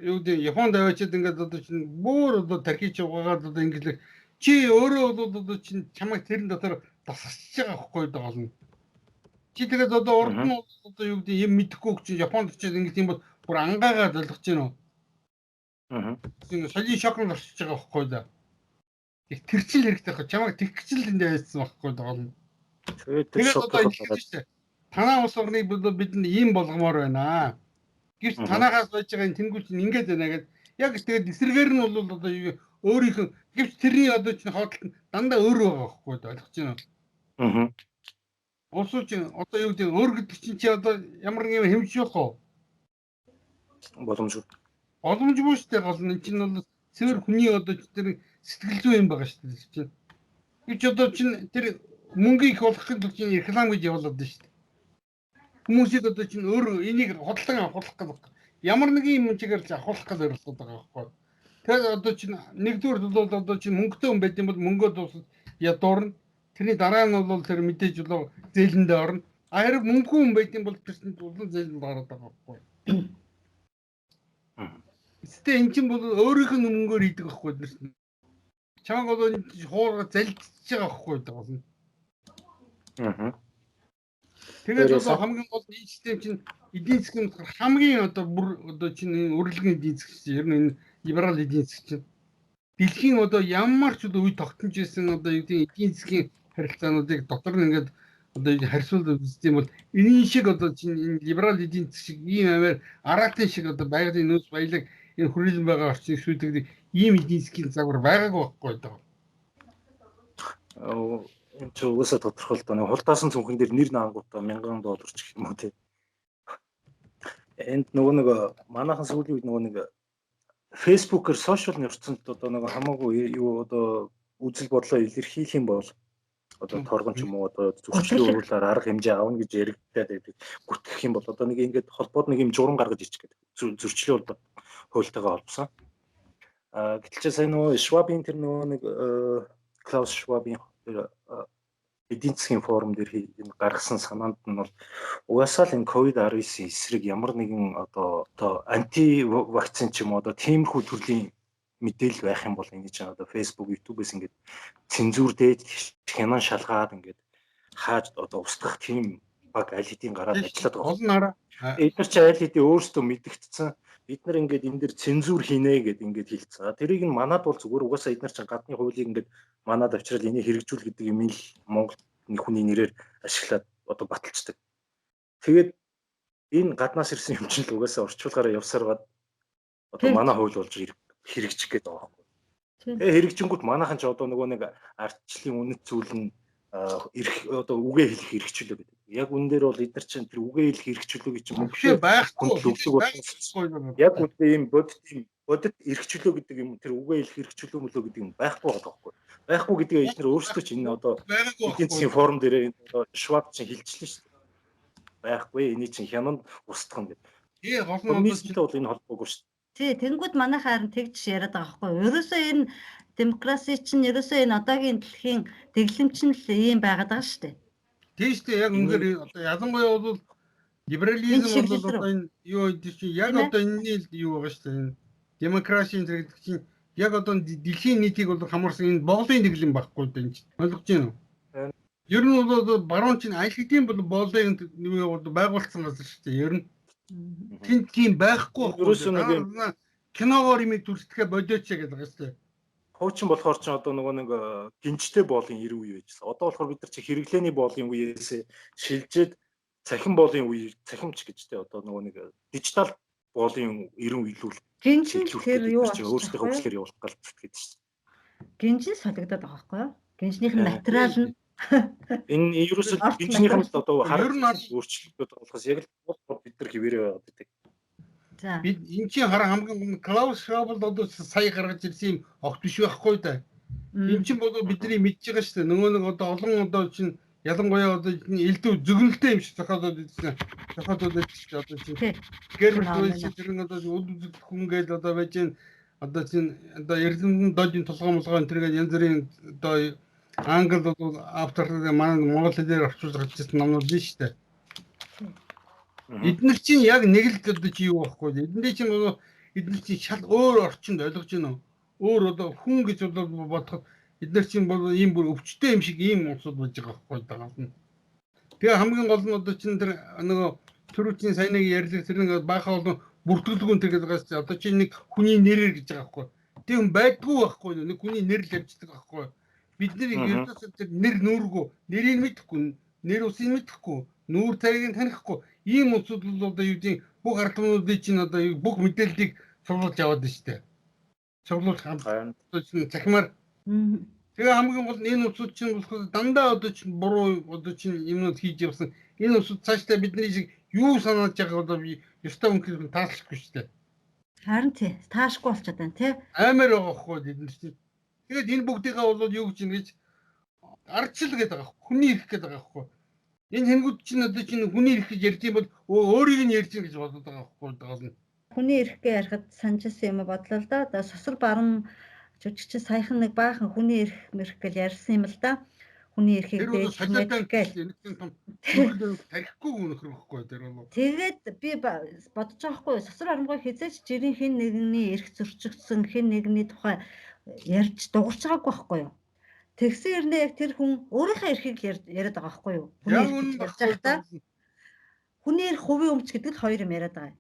юу гэдэг Японд аваачаад ингээд одоо чинь бүр одоо тархич угаагаад одоо ингээд чи өөрөө бол одоо чинь чамайг тэрэн дотор тасгасч байгаа байхгүй даа болно. Чи тэгээд одоо урд нь одоо юу гэдэг юм мэдэхгүй чи Японд очиод ингээд юм бол бүр ангаагаад ойлгож байна уу? Тийм соёлын шокнд орчиж байгаа байхгүй даа. Их тэрчил хэрэгтэй байхгүй чамайг тэгчил эндээ байсан байхгүй даа болно. Тэгээд одоо ингээд танаа улс орныг бидэнд ийм болгомоор байна. Гэвч танаагаас байж байгаа энэ тэнгуүл чинь ингэж байна гэдэг. Яг тэгээд эсрэгээр нь бол одоо өөрийнх нь гэвч тэрний одоо чинь хоолтол дандаа өөр байгаа байхгүй ойлгож байна уу? Улсууд чинь одоо юу гэдэг өөр гэдэг чинь чи одоо ямар нэг юм хэмжиж болох уу? Боломжгүй. Боломжгүй шүү дээ гол нь энэ чинь бол цэвэр хүний одоо тэр сэтгэл зүй юм байгаа шүү дээ чинь. Гэвч одоо чинь тэр мөнгө их болохын тулд чинь реклам гэж явуулаад байна шүү дээ. Хүмүүсийг одоо чинь өөр энийг худалдан авах гэдэг. Ямар нэг юм чигээр л авах гэж зорилгод байгаа байхгүй. Тэгэхээр одоо чинь нэгдүгээр бол одоо чинь мөнгөтэй хүн байд юм бол мөнгөө дуусах ядуурна. Тэрний дараа нь бол тэр мэдээж болоо зээлэндээ орно. Харин мөнгөгүй хүн байд юм бол тэрний дулан зээлэнд ороод байгаа байхгүй. Гэтэ эн чинь бол өөрийнх нь мөнгөөр хийдэг байхгүй нэрсэн. Чамаг бол хуурга залдчихж байгаа байхгүй байна. Тэгээд одоо хамгийн гол энэ систем чинь эдийн засгийн хамгийн одоо бүр одоо чинь үргэлжлэн эдийн засаг чинь ер нь энэ либерал эдийн засаг чинь дэлхийн одоо ямар ч үе тогтнож ирсэн одоо эдийн засгийн харилцаануудыг дотор нь ингээд одоо харьцуулж үзсэн бол энэ шиг одоо чинь энэ либерал эдийн засаг шиг ийм амаар араатын шиг одоо байгалийн нөөц баялаг энэ хүрээлэн байгаа орчныг шийдэгдэг ийм эдийн засгийн загвар байгаагүй байхгүй даа. Энэ ч угаасаа тодорхой л доо. Хулдаасан цүнхэн дээр нэр наангуудаа $1000 ч гэх юм уу тий. Энд нөгөө нэг манайхан сүүлийн үед нөгөө нэг Facebook-ээр сошиал нэрцэнд одоо нэг хамаагүй юу одоо үзэл бодлоо илэрхийлэх юм бол одоо торгон ч юм уу одоо зөрчлийн өөрлөөр арга хэмжээ авна гэж яригдаад байдаг. Гүтгэх юм бол одоо нэг ингээд холбоод нэг юм журам гаргаж ич гэдэг. Зөрчлийн хуультайгаа холбосон. Гэтэл ч сайн нөгөө Schwab-ийн тэр нөгөө нэг Klaus Schwab-ийн эдийн засгийн форум дээр гаргасан санаанд нь бол угаасаа л энэ COVID-19 эсрэг ямар нэгэн одоо анти вакцин ч юм уу одоо тиймэрхүү төрлийн мэдээлэл байх юм бол энэ чинь одоо Facebook, YouTube-с ингээд цензур дээд хянан шалгаад ингээд хааж одоо устгах тийм баг аль хэдийн гараад ажиллаад байгаа. Эдгээр чи аль хэдийн өөрсдөө мэдгдсэн бид нар ингээд энэ дэр цензур хийнэ гэд ингээд хэлцээ. Тэрийг нь манад бол зүгээр угаасаа эдгээр чинь гадны хуулийг ингээд манад авчрал энийг хэрэгжүүл гэдэг юм ил Монгол хүний нэрээр ашиглаад одоо баталцдаг. Тэгээд энэ гаднаас ирсэн юм чинь л угаасаа орчуулгаараа явсараад одоо манай хууль болж хэрэгжих гээд байгаа байхгүй. Тэгээ хэрэгжингүүт манайхан ч одоо нөгөө нэг ардчлалын үнэт зүйл нь одоо үгээ хэлэх хэрэгчлөө гэдэг. Яг үн дээр бол эдгээр чинь тэр үгээ хэлэх хэрэгчлөө гэж юм биш байхгүй. Яг үгүй ийм бодит хэрэгчлөө гэдэг юм тэр үгээ хэлэх хэрэгчлөө мөлөө гэдэг юм байхгүй байгаа байхгүй. Байхгүй гэдгээ эдгээр өөрсдөө ч энэ одоо эдийн засгийн форум дээр Schwab чинь хэлчихлээ шүү дээ. Байхгүй энийг чинь хянанд устгах гэдэг. Тий гол нь бол энэ холбоогүй шүү дээ. Тий тэнгууд манай харин тэгж яриад байгаа байхгүй. Ерөөсөө энэ демокраси чинь ерөөсөө энэ одоогийн дэлхийн дэглэм чинь л ийм байгаад байгаа шүү дээ. Тийм шүү дээ. Яг үнээр одоо ялангуяа бол либерализм бол одоо энэ юу гэдэг чинь яг одоо энэний юу байгаа шүү дээ. Демокраси гэдэг чинь яг одоо дэлхийн нийтийг бол хамарсан энэ боолын дэглэм байхгүй дээ энэ. Ойлгож байна уу? Ер нь бол баруун чинь аль хэдийн бол боолын юу байгуулсан газар шүү дээ. Ер нь тийм байхгүй байна. Киногоор юм дүрсдэхэ бодооч гэдэг байгаа шүү дээ. Хуучин болохоор ч одоо нөгөө нэг гинжтэй боолын 90 үе байжсэн. Одоо болохоор бид нар чи хэрэглээний боолын үеэс шилжээд цахим боолын үе цахимч гэж тэ одоо нөгөө нэг дижитал боолын 90 үйлүүл. Гинжин тэр юу өөрсдийнхөө хөгжлөөр явуулах галт гэдэг шүү дээ. Гинжин солигдоод байгаа байхгүй юу? Гинжнийх нь материал нь энэ ерөөсөө гинжнийх нь одоо хараа өөрчлөлтөд болохоос яг л бид нар хിവэрээ байдаг. За бид энэ чинь хамгийн Klaus Schwab бол одоо сая гаргаж ирсэн юм огт биш байхгүй да. Энэ чинь бол бидний мэдж байгаа шүү дээ. Нөгөө нэг одоо олон одоо чинь ялангуяа одоо элдв зөгнөлтэй юм шиг зохиолоод идсэн. Зохиолоод идсэн одоо чинь гэрмэл тэр одоо үл үзэгдэх хүн гээл одоо байж гэн одоо чинь одоо эрдэмтэн дожийн толгоомлогоо тэргээд янз бүрийн одоо англ бол автор манай монгол хэлээр орчуулж гарч ирсэн номнууд биш шүү дээ. Эдгээр чинь яг нэг л одоо чи юу байхгүй. Эдгээр чинь эдгээр чинь шал өөр орчинд ойлгож байна уу? Өөр одоо хүн гэж бодоход эдгээр чинь бол ийм бүр өвчтөе юм шиг ийм улсууд болж байгаа байхгүй дагаад нь. Тэгээ хамгийн гол нь одоо чинь тэр нөгөө төрүүчийн саяны ярьлаг тэр нэг баахан бол бүртгэлгүй тэгээд байгаас одоо чинь нэг хүний нэрээр гэж байгаа байхгүй. Тийм байдгүй байхгүй нэг хүний нэр л явждаг байхгүй. Бидний ердөөсөө тэр нэр нүүргүү нэрийг мэдэхгүй нэр усыг мэдэхгүй нүүр царийг танихгүй ийм улсууд бол одоо юу гэдэг бүх ардмуудыг чинь одоо бүх мэдээллийг цуглуулж аваад байна шүү дээ. Цуглуулах хамт захимаар тэгээ хамгийн гол нь энэ улсууд чинь болохоор дандаа одоо чинь буруу одоо чинь юмнууд хийж явсан. Энэ улсууд цаашдаа бидний шиг юу санааж байгаа одоо би ёстой үнхээр таашлахгүй шүү дээ. Харин тий таашгүй болчиход байна тий. Аймаар байгаа хгүй эдгээр чинь. Тэгээд энэ бүгдийгээ бол юу гэж ингэж ардчил гэдэг байгаа. Хүний ирэх гэдэг байгаа хгүй. Энэ хэнгүүд чинь одоо чинь хүний ирэх гэж ярьж юм бол өөрийг нь ярьж гэж бодоод байгаа хгүй дагална. Хүний ирэхгээ ярихад санджсан юм бодлоо л да. Одоо сосор баруун жүжигчин саяхан нэг баахан хүний ирэх мэрх гэж ярьсан юм л да. Хүний ирэхийг дээд гээл. Тарихгүй өнөхөр байхгүй тэр бол. Тэгээд би бодож байгаа хгүй сосор арамгой хизээч жирийн хэн нэгний ирэх зөрчигдсөн хэн нэгний тухай ярьж дуурч байгаагүй байхгүй юу? Тэгсэн хэрнээ яг тэр хүн өөрийнхөө эрхийг яриад байгаа байхгүй юу? Хүний эрх хувийн өмч гэдэг л хоёр юм яриад байгаа.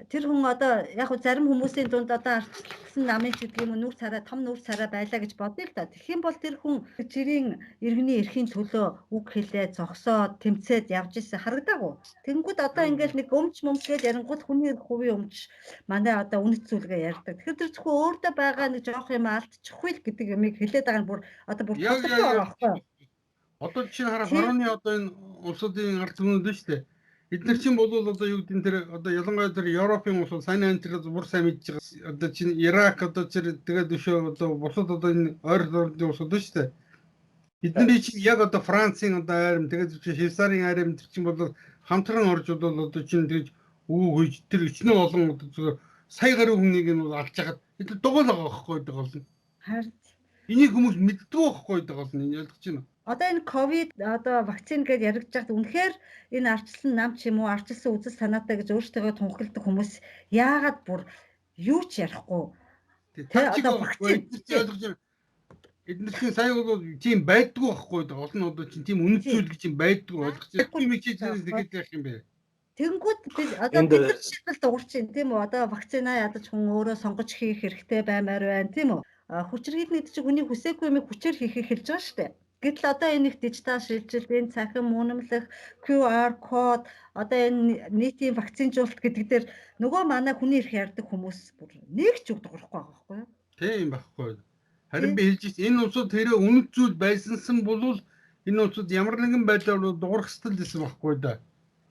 Тэр хүн одоо яг хөө зарим хүмүүсийн дунд одоо арчилсан намын гэдэг юм нүр царай том нүр царай байлаа гэж бодъё л да. Тэгэх юм бол тэр хүн жирийн иргэний эрхийн төлөө үг хэлээ зогсоод тэмцээд явж ирсэн харагдаагүй. Тэнгүүд одоо ингээл нэг өмч мөмчгээд ярингууд хүний эрх хувийн өмч манай одоо үнэт зүйлгээ ярьдаг. Тэгэхээр тэр зөвхөн өөртөө байгаа нэг жоох юм алдчихгүй л гэдэг юмыг хэлээд байгаа нь бүр одоо бүр тасалтай байгаа байхгүй. Одоо чинь хараа хорооны одоо энэ улсуудын ард түмнүүд нь шүү дээ. Эдгээр чинь бол одоо юу гэдэг тэр одоо ялангуяа тэр Европын улсууд сайн антрал бүр сайн мэдж байгаа. Одоо чинь Ирак одоо тэр тэгээд өшөө одоо бусад одоо энэ ойр орны улсууд шүү дээ. Эдний чинь яг одоо Францын одоо айрам тэгээд Швейцарын айрам тэр чинь бол хамтран орж бол одоо чинь тэгж үгүй тэр өчнөө олон одоо сая гаруй хүнийг нь алж хагаад эдгээр дугуйл байгаа байхгүй байгаа. Харин энийг хүмүүс мэддэг байхгүй байгаа нь ялгаж байна. Одоо энэ ковид одоо вакцин гэж яригдж байгаад үнэхээр энэ арчилсан нам ч юм уу арчилсан үзэл санаатай гэж өөртөө тунхагладаг хүмүүс яагаад бүр юу ч ярихгүй. Тэгээ одоо вакцин ялгаж эднэрийн сайн бол тийм байдгүй байхгүй да олон одоо чинь тийм үнэт зүйл гэж юм байдгүй ойлгож байна. Тийм их зүйлс тэгээд яах юм бэ? Тэнгүүд бид одоо бид нар шийдэл дуурч байна тийм үү? Одоо вакцинаа ядаж хүн өөрөө сонгож хийх хэрэгтэй баймаар байна тийм үү? Хүчирхийлэл чинь хүний хүсээгүй юмыг хүчээр хийхийг хэлж байгаа шүү дээ. Гэтэл одоо энэ их дижитал шилжилт, энэ цахим үнэмлэх, QR код, одоо энэ нийтийн вакцинжуулалт гэдэг дээр нөгөө манай хүний эрх ярьдаг хүмүүс бүр нэг ч үг дуурахгүй байгаа байхгүй юу? Тийм байхгүй. Харин би хэлж байна энэ улсууд тэрэ үнэт зүйл байсансан бол энэ улсууд ямар нэгэн байдлаар дуурах стил гэсэн байхгүй да.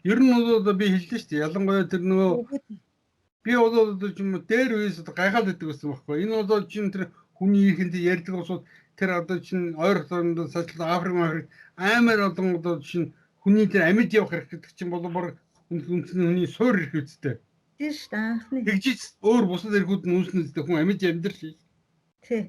Ер нь бол би хэллээ шүү дээ. Ялангуяа тэр нөгөө би бол юм дээр үеэс гайхаад байдаг гэсэн байхгүй. Энэ бол чинь тэр хүний эрхэнд ярьдаг улсууд тэр одоо чинь ойр орнд Африк амар олон одоо чинь хүний тэр амьд явах хэрэг гэдэг чинь бол бүр хүний суур эрх үстэй. Тийм шүү дээ. Анхны тэгжиж өөр бусад эрхүүд нь үүснэстэй хүн амьд амьдрал шээ. Тий.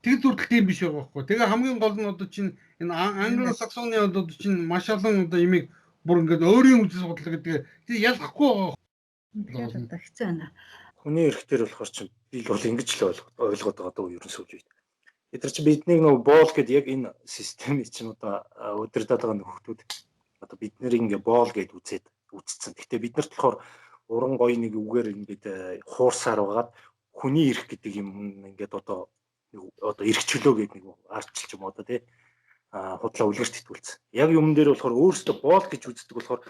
Тэг зүртэл тийм биш байгаа байхгүй. Тэгээ хамгийн гол нь одоо чинь энэ англосаксоны одоо чинь маш олон одоо имийг бүр ингээд өөрийн үзэл бодлоо гэдэг. Тэг ялахгүй байгаа. Тэгэхээр одоо хэцүү байна. Хүний эрх төр болохоор чинь би бол ингэж л ойлгоод байгаа дөө ерөн сүүл үед. Эдгээр чи бидний нөгөө боол гэдэг яг энэ системийг чинь одоо удирдах байгаа нөхдөд одоо бид нэр ингээ боол гэд үзсэн. Гэхдээ бид нарт болохоор уран гоё нэг үгээр ингээд хуурсаар байгаад хүний эрх гэдэг юм ингээд одоо эрх чөлөө гэдэг нэг арчилж юм одоо тий худлаа үлгэрт итгүүлсэн. Яг юм дээр болохоор өөрөөсөө боол гэж үздэг болохоор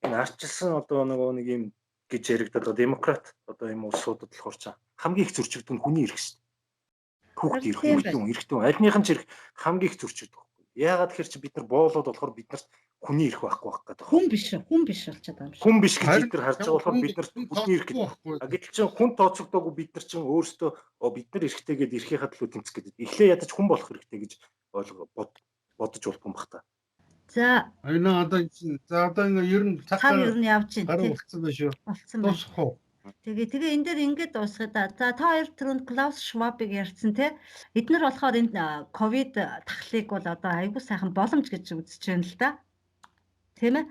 энэ арчилсан одоо нэг юм гэж яригдаад демократ одоо юм улсуудад болохоор ч хамгийн их зөрчигдөх нь хүний эрх шүү дээ. Хүүхд эрх, эрхтэн альнийхэн ч эрх хамгийн их зөрчигдөх. Яагаад тэгэхээр чи бид нар боолоод болохоор бид нарт хүний эрх байхгүй байх гэдэг. Хүн биш болчиход байгаа юм шиг. Хүн биш гэж бид нар харж байгаа болохоор бид нарт хүний эрх гэдэг. Гэтэл чи хүн тооцогдоогүй бид нар чинь өөрсдөө бид нар эрхтэйгээд эрхийнхаа төлөө тэмцэх гэдэг. Эхлээ ядаж хүн болох хэрэгтэй гэж бодож болох юм бах та. За одоо ингээ ер нь цаг ер нь явж байна. Гараа болцсон байна шүү. Болцсон байна. Дуусах уу? Тэгээ энэ дээр ингээд дуусгая да. За та хоёр түрүүнд Клаус Швабыг ярьсан те. Эднэр болохоор энэ ковид тахлыг бол одоо айгүй сайхан боломж гэж үзэж байна л да. Тийм ээ.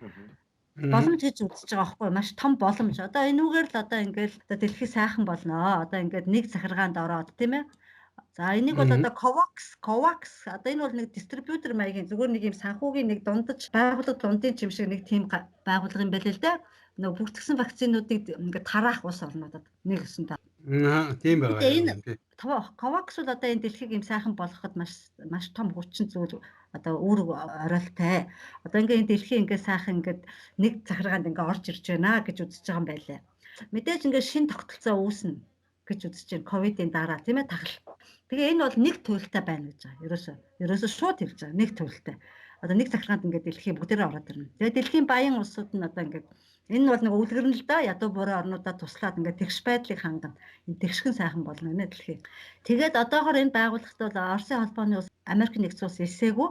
боломж гэж үзэж байгаа байхгүй маш том боломж. Одоо энүүгээр л одоо ингээд одоо дэлхий сайхан болно. Одоо ингээд нэг захиргаанд ороод тийм ээ. За энийг бол одоо COVAX одоо энэ бол нэг дистрибьютор маягийн зүгээр нэг юм санхүүгийн нэг дундаж байгууллага дундын чим шиг нэг тийм байгууллага юм байл л да. Нөгөө бүртгэсэн вакцинуудыг ингээд тараах ус орнуудад нэг өсөнтэй. Тийм байгаа. Энэ COVAX бол одоо энэ дэлхийг юм сайхан болгоход маш том хүчин зүйл одоо үүрэг оролттой. Одоо ингээд энэ дэлхий ингээд сайхан ингээд нэг захиргаанд ингээд орж ирж байна гэж үзэж байгаа юм байлаа. Мэдээж ингээд шин тогтолцоо үүснэ гэж үзэж байна. Ковидын дараа тийм ээ тахал. Тэгээ энэ бол нэг туйлтай байна гэж байгаа. Ерөөсөө шууд хэлж байгаа. Нэг туйлтай. Одоо нэг захиргаанд ингээд дэлхий бүгдээрээ ороод ирнэ. Тэгээ дэлхийн баян улсууд нь одоо ингээд энэ бол нэг үлгэр нь л да ядуу буурай орнуудад туслаад ингээд тэгш байдлыг хангана. Энэ тэгшхэн сайхан болно нэ дэлхий. Тэгээд одоогоор энэ байгууллагт бол Оросын холбооны улс, Америк нэгдсэн улс элсээгүй.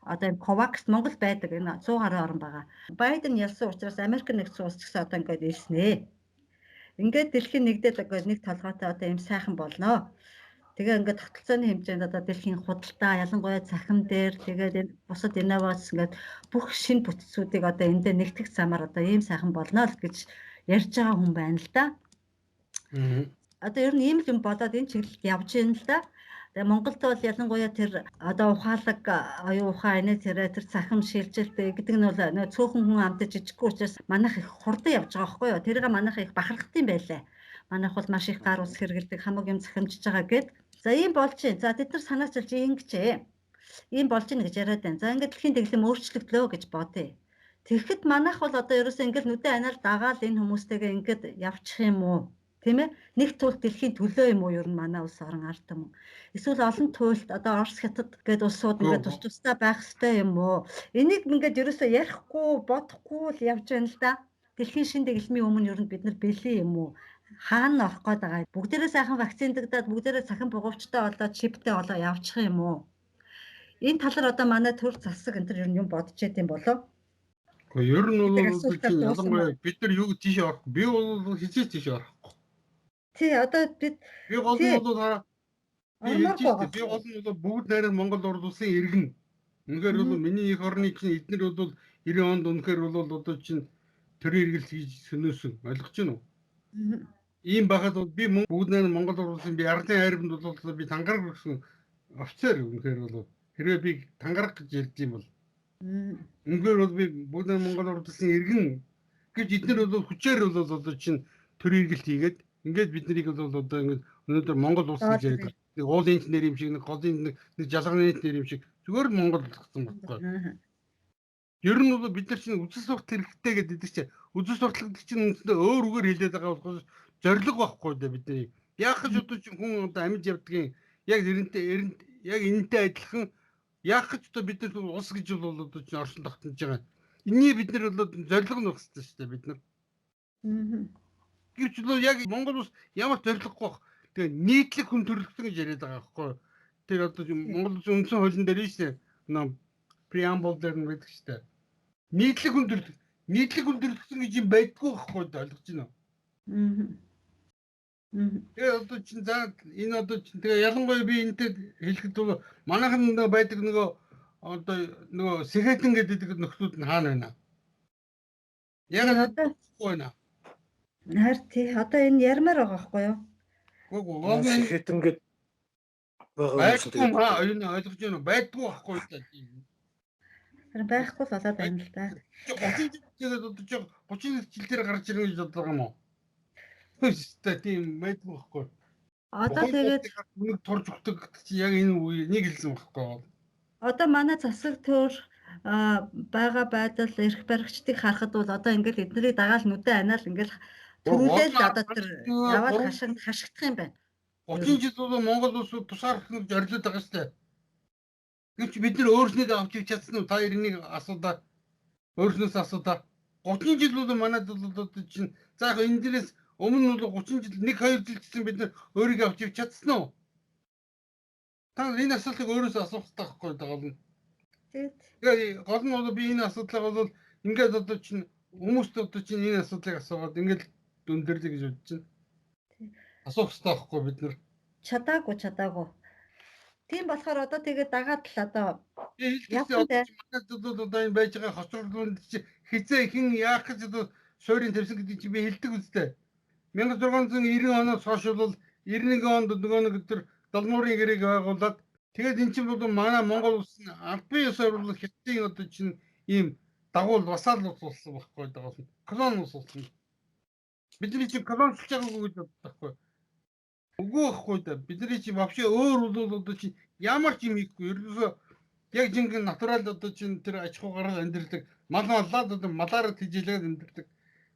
Одоо энэ COVAX Монгол байдаг энэ 100 гаруй орн байгаа. Байден ялсан учраас Америк нэгдсэн улс ч гэсэн одоо ингээд элснэ. Ингээд дэлхийн нэгдээд одоо нэг толгойтой одоо юм сайхан болно. Тэгээ ингээд тогтолцооны хэмжээнд одоо дэлхийн худалдаа ялангуяа цахим дээр тэгээд энэ бусад инновац ингээд бүх шинэ бүтцүүдийг одоо эндээ нэгтгэх замаар одоо ийм сайхан болно л гэж ярьж байгаа хүн байна л да. Одоо ер нь ийм л юм болоод энэ чиглэлд явж байна л да. Тэгээ Монголд бол ялангуяа тэр одоо ухаалаг оюун ухаан энэ тэр цахим шилжилт гэдэг нь бол нөө цөөхөн хүн амтаж жижиггүй учраас манайх их хурдан явж байгаа байхгүй юу. Тэрийг манайх их бахархдаг юм байлаа. Манайх бол маш их гар ус хэргэлдэг хамаг юм захимжиж байгаа гэд. За ийм болж байна. За тэд нар санаачилж ингэжээ. Ийм болж байна гэж яриад байна. За ингээд дэлхийн дэглэм өөрчлөгдлөө гэж бодъё. Тэгэхэд манайх бол одоо ерөөсөө ингээд нүдэн анаал дагаал энэ хүмүүстэйгээ ингээд явчих юм уу? Тийм ээ? Нэг туйлд дэлхийн төлөө юм уу ер нь манай улс орон ард юм. Эсвэл олон туйлд одоо Орос хятад гээд улсууд ингээд тус тустай байх хэрэгтэй юм уу? Энийг ингээд ерөөсөө ярихгүй, бодохгүй л явж байна л да. Дэлхийн шин дэглэмийн өмнө ер нь бид нар бэлэн юм уу? Хаана орох гээд байгаа. Бүгдээрээ сайхан вакциндагдаад бүгдээрээ цахим бугуувчтай болоод чиптэй болоо явчих юм уу? Энэ талаар одоо манай төр засаг энэ төр ер нь юм бодож байт юм болоо. Гэхдээ ер нь бол ялангуяа бид нар юу тийш орохгүй. Би бол хизээч тийш орохгүй. Тий одоо би гол нь бол би гол нь бол бүгд найраа Монгол улсын иргэн. Үнэхээр бол миний их орны чинь эднэр бол 90 онд үнэхээр бол одоо чинь төрийн эргэлт хийж сөнөөсөн. Ойлгож байна уу? Ийм байхад би бүгд найраа Монгол улсын би ардын хайранд бол би тангараг гэсэн офицер үнэхээр бол хэрвээ би тангараг гэж ярьд юм бол үнэхээр бол би бүгд найраа Монгол улсын иргэн гэж эднэр бол хүчээр бол одоо чинь төрийн эргэлт хийгээд ингээд биднийг бол одоо ингээд өнөөдөр Монгол улс гэж яриад нэг уулын инженер юм шиг нэг голын нэг жалганы инженер юм шиг зүгээр Монгол болсон байхгүй. Ер нь бол бид нар чинь үзэл суртал хэрэгтэй гэдэг чинь үзэл суртал чинь үндсэндээ өөр үгээр хэлээд байгаа болохоос зориг байхгүй да бидний. Яг гэж одоо чинь хүн одоо амьд явдгийн яг яг энэтэй адилхан яг гэж одоо бид нар улс гэж бол одоо чинь оршин тогтнож байгаа. Энийг бид нар бол зориг нь байх хэрэгтэй шүү дээ бид нар. Гэвч л яг Монгол улс ямар зориггүй байх. Тэгээ нийтлэг хүн төрөлхтөн гэж яриад байгаа байхгүй. Тэр одоо Монгол улсын үндсэн хуулийн дээр нь шүү дээ. Преамбул дээр нь байдаг шүү дээ. Нийтлэг хүн төрөлхтөн гэж юм байдгүй байхгүй ойлгож байна уу? Тэгээ одоо чинь за энэ одоо чинь тэгээ ялангуяа би энэтэй хэлэхэд бол манайхан байдаг нөгөө одоо нөгөө сэхэтэн гэдэг нөхцлүүд нь хаана байна? Яг одоо байна. Харин тий одоо энэ ярмаар байгаа байхгүй юу? Үгүй сэхэтэн гэдэг байгаа юм чинь ойлгож байна уу? Байдгүй байхгүй л да. Харин байхгүй л болоод байна л да. 30 жил дээр гарч ирнэ гэж боддог юм уу? Өстэй тийм байдгүй байхгүй. Одоо тэгээд нэг турж өгдөг чи яг энэ үеийг хэлсэн байхгүй. Одоо манай засаг төр байгаа байдал эрх баригчдыг харахад бол одоо ингээл эднэрийг дагаал нүдэн анаал ингээл төрүүлээл одоо тэр яваад хашигдах юм байна. 30 жил бол Монгол улс тусаар гэж орилоод байгаа шүү дээ. Гэвч бид нар өөрснөө авч иж чадсан уу? Та энийг асуудаа. Өөрснөөс асуудаа. 30 жил бол манайд бол одоо чинь за яг энэ дээрээс өмнө бол 30 жил 1-2 жил гэсэн бид нар өөрийгөө авч иж чадсан уу? Та энэ асуултыг өөрөөсөө асуух хэрэгтэй байхгүй гол нь. Тэгээд гол нь бол би энэ асуудлыг бол ингээд одоо чинь хүмүүст одоо чинь энэ асуудлыг асуугаад ингээд дүндэрлээ гэж бодож байна. Асуух хэрэгтэй байхгүй бид нар. Чадаагүй. Тийм болохоор одоо тэгээд дагаад л одоо хэлчихсэн одоо чи манай зөвлөл одоо энэ байж байгаа хоцролтууд чи хизээ хэн яах гэж одоо суурийн тавьсан гэдэг чи би хэлдэг үстэй. 1690 оноос хойш бол 91 онд нөгөө нэг тэр Долмуурын гэрээг байгуулад тэгээд эн чинь бол манай Монгол улс аль бие ёсоор бол хятадын одоо чинь ийм дагуул васаал улс болсон байхгүй даа. Колон улс болсон. Бидний чинь колончлж байгаагүй гэж боддог байхгүй. Үгүй байхгүй да. Бидний чинь вообще өөр бол одоо чинь ямар ч юм хийхгүй. Ерөөсөө яг жинхэнэ натурал одоо чинь тэр аж ахуй гараад амьдрдаг. Мал маллаад одоо малаараа тижээлээд амьдрдаг.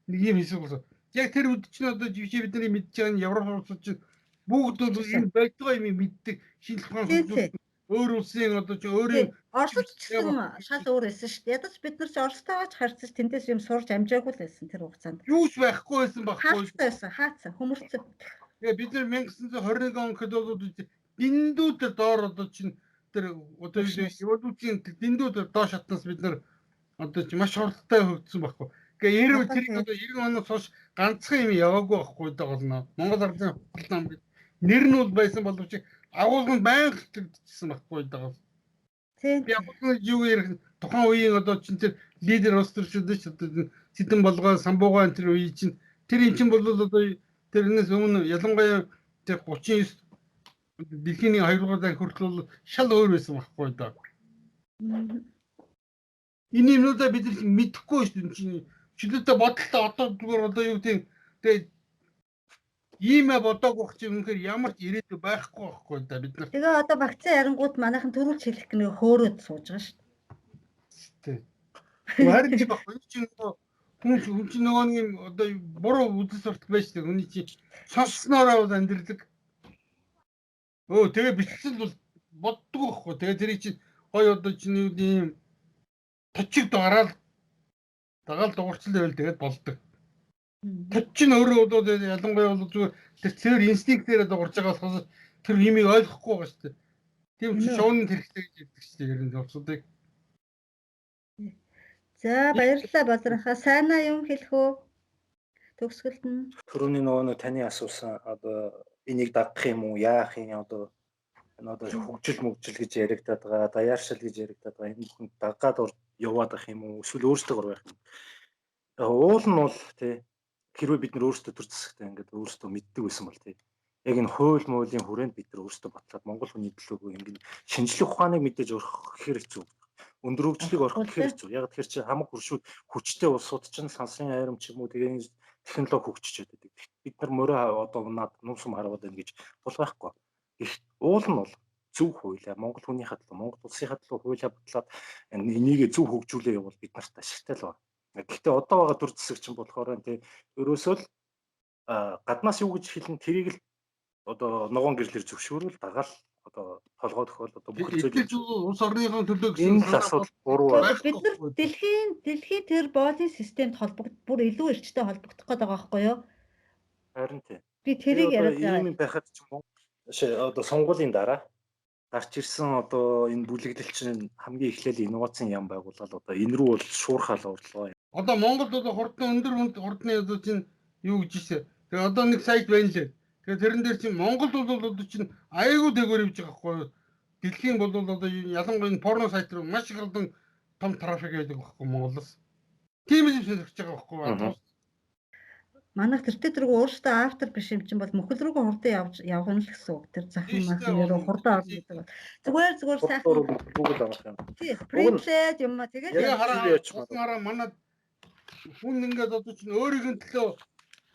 Нэг юм хэсэг болсон. Яг тэр үед чинь одоо бидний мэдж байгаа нь Европ улсууд чинь бүгд бол энэ байдгаа юм мэддэг. Шинжлэх ухааны өөр улсын одоо чи өөрийн Оросд ч гэсэн шал өөр байсан шүү дээ. Ядаж бид нар ч Оростойгоо ч харьцаж тэндээс юм сурж амжаагүй л байсан тэр хугацаанд. Юу ч байхгүй байсан баггүй. Хаацсан хөмөрцөг. Тэгээ бид нар 1921 он гэхэд бол дэндүүдээр доор одоо чинь тэр одоо эволюцийн дэндүүдээр доош хатнаас бид нар одоо чи маш хурдтай хөгжсөн баггүй. Тэгээ 90 тэрийг одоо 90 оноос хойш ганцхан юм яваагүй байхгүй даа болно. Монгол ардын хурдан бид нэр нь бол байсан боловч агуулганд байнга хэлчихсэн байхгүй даа. Тийм. Яг юу ярих тухайн үеийн одоо чинь тэр лидер ростерчүүд ч одоо Цэдэн болгоо самбуугаа энэ тэр үе чинь тэр юм чинь бол одоо тэрнээс өмнө ялангуяа тэр 39 дэлхийн 2 дугаар дан хүртэл шал өөр байсан байхгүй даа. Энэ юмнуудаа бид нар мэдэхгүй шүү дээ. Чөлөөтэй бодолтой одоо зүгээр одоо юу гэдэг тэгээ иймээ бодоагүй ч юм үнэхээр ямар ч ирээдүй байхгүй байхгүй да бид нар. Тэгээ одоо вакцины ярангууд манайхан төрүүлж хэлэх гэнэ хөөрөөд сууж байгаа шүү дээ. Харин чи баггүй чи хүн чи нөгөө нэг юм одоо буруу үзэл суртал байж тээ хүний чи сонсснороо бол амьдрдаг. Тэгээ бичлэл бол боддгоо байхгүй. Тэгээ тэрийг чи гой одоо чи нэг юм точиг дараал дагаал дуурчлал байвал тэгээд болдог. Точ нь өөрөө бол ялангуяа бол зүгээр тэр цэвэр инстинктээр дуурж байгаа болохоос тэр юмыг ойлгохгүй байгаа шүү дээ. Тийм ч шоуны хэрэгтэй гэж ярьдаг шүү дээ ер нь улсуудыг. За баярлалаа Болрынхаа. Сайнаа юм хэлэх үү? Төгсгөлд нь. Түрүүний нөгөө таны асуусан одоо энийг дагах юм уу, яах юм одоо хөгжил мөгжил гэж яригадаад байгаа, даяаршил гэж яригадаад байгаа. Энэ бүхэнд дагаад яваад ах юм уу? Эсвэл өөрсдөө байх юм. Уул нь бол тий хэрвээ бид нар өөрсдөө төр засагтай ингээд өөрсдөө мэддэг байсан бол тий яг энэ хууль муулийн хүрээнд бид нар өөрсдөө батлаад Монгол хүний төлөө ингээд шинжлэх ухааныг мэдээж өргөх хэрэгтэй. Өндөр хөгжлийг орох хэрэгтэй. Яг тэгэхээр чи хамаг хуршууд хүчтэй улсууд чинь сансрын айрам ч юм уу тэгээ технологи хөгжиж байдаг. Бид нар морой одоо унаад нуусам хараад байна гэж бол байхгүй. Уул нь бол зөв хуулиа Монгол хүний хадлаа Монгол улсын хадлаа хуулиа батлаад энийг зөв хөгжүүлээ явуул бид нарт ашигтай л байна. Гэхдээ одоо байгаа төр засаг чинь болохоор тий ерөөсөө л гаднаас юу гэж хэлэн тэрийг л одоо ногоон гэрлэр зөвшөөрөл дагаал одоо толгой тохиол одоо бүх зүйлийг улс орныхон төлөө гэсэн асуудал буруу бид нар дэлхийн тэр боолын системд бүр илүү эрчтэй холбогдох гээд байгаа байхгүй юу? Харин тий. Би тэрийг яриад байгаа. Ийм байхад ч одоо сонгуулийн дараа гарч ирсэн одоо энэ бүлэглэл чинь хамгийн эхлээл инновацийн яам байгуулаад одоо энэ рүү бол шуурхаал орлоо. Одоо Монголд одоо хурдан өндөр хурдны одоо чинь юу гэж ирсэн. Тэгээ одоо нэг сайт байна лээ. Тэгээ тэрэн дээр чинь Монголд бол одоо чинь аягүй дээгүүр явж байгаа байхгүй. Дэлхийн бол одоо ялангуяа энэ порно сайт руу маш их олон том трафик байдаг байхгүй Монголоос. Тийм юм шилжиж байгаа байхгүй. Манайх тэр төргөө өөрөөсөө автор биш юм чинь бол мөхөл рүүгээ хурдан явах нь л гэсэн үг. Тэр захын махнаар хурдан орно гэдэг. Зүгээр сайхан Google авах юм. Тий, принтлээд юм аа тэгээд хараа манай хүн ингээд одоо чинь өөрийн төлөө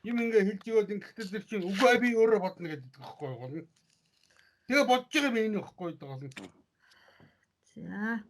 юм ингээд хэлж өгөөд ингээд тэр чинь үгүй би өөрөө бодно гэдэг байхгүй юу. Тэгээ бодож байгаа би энэ байхгүй даа. За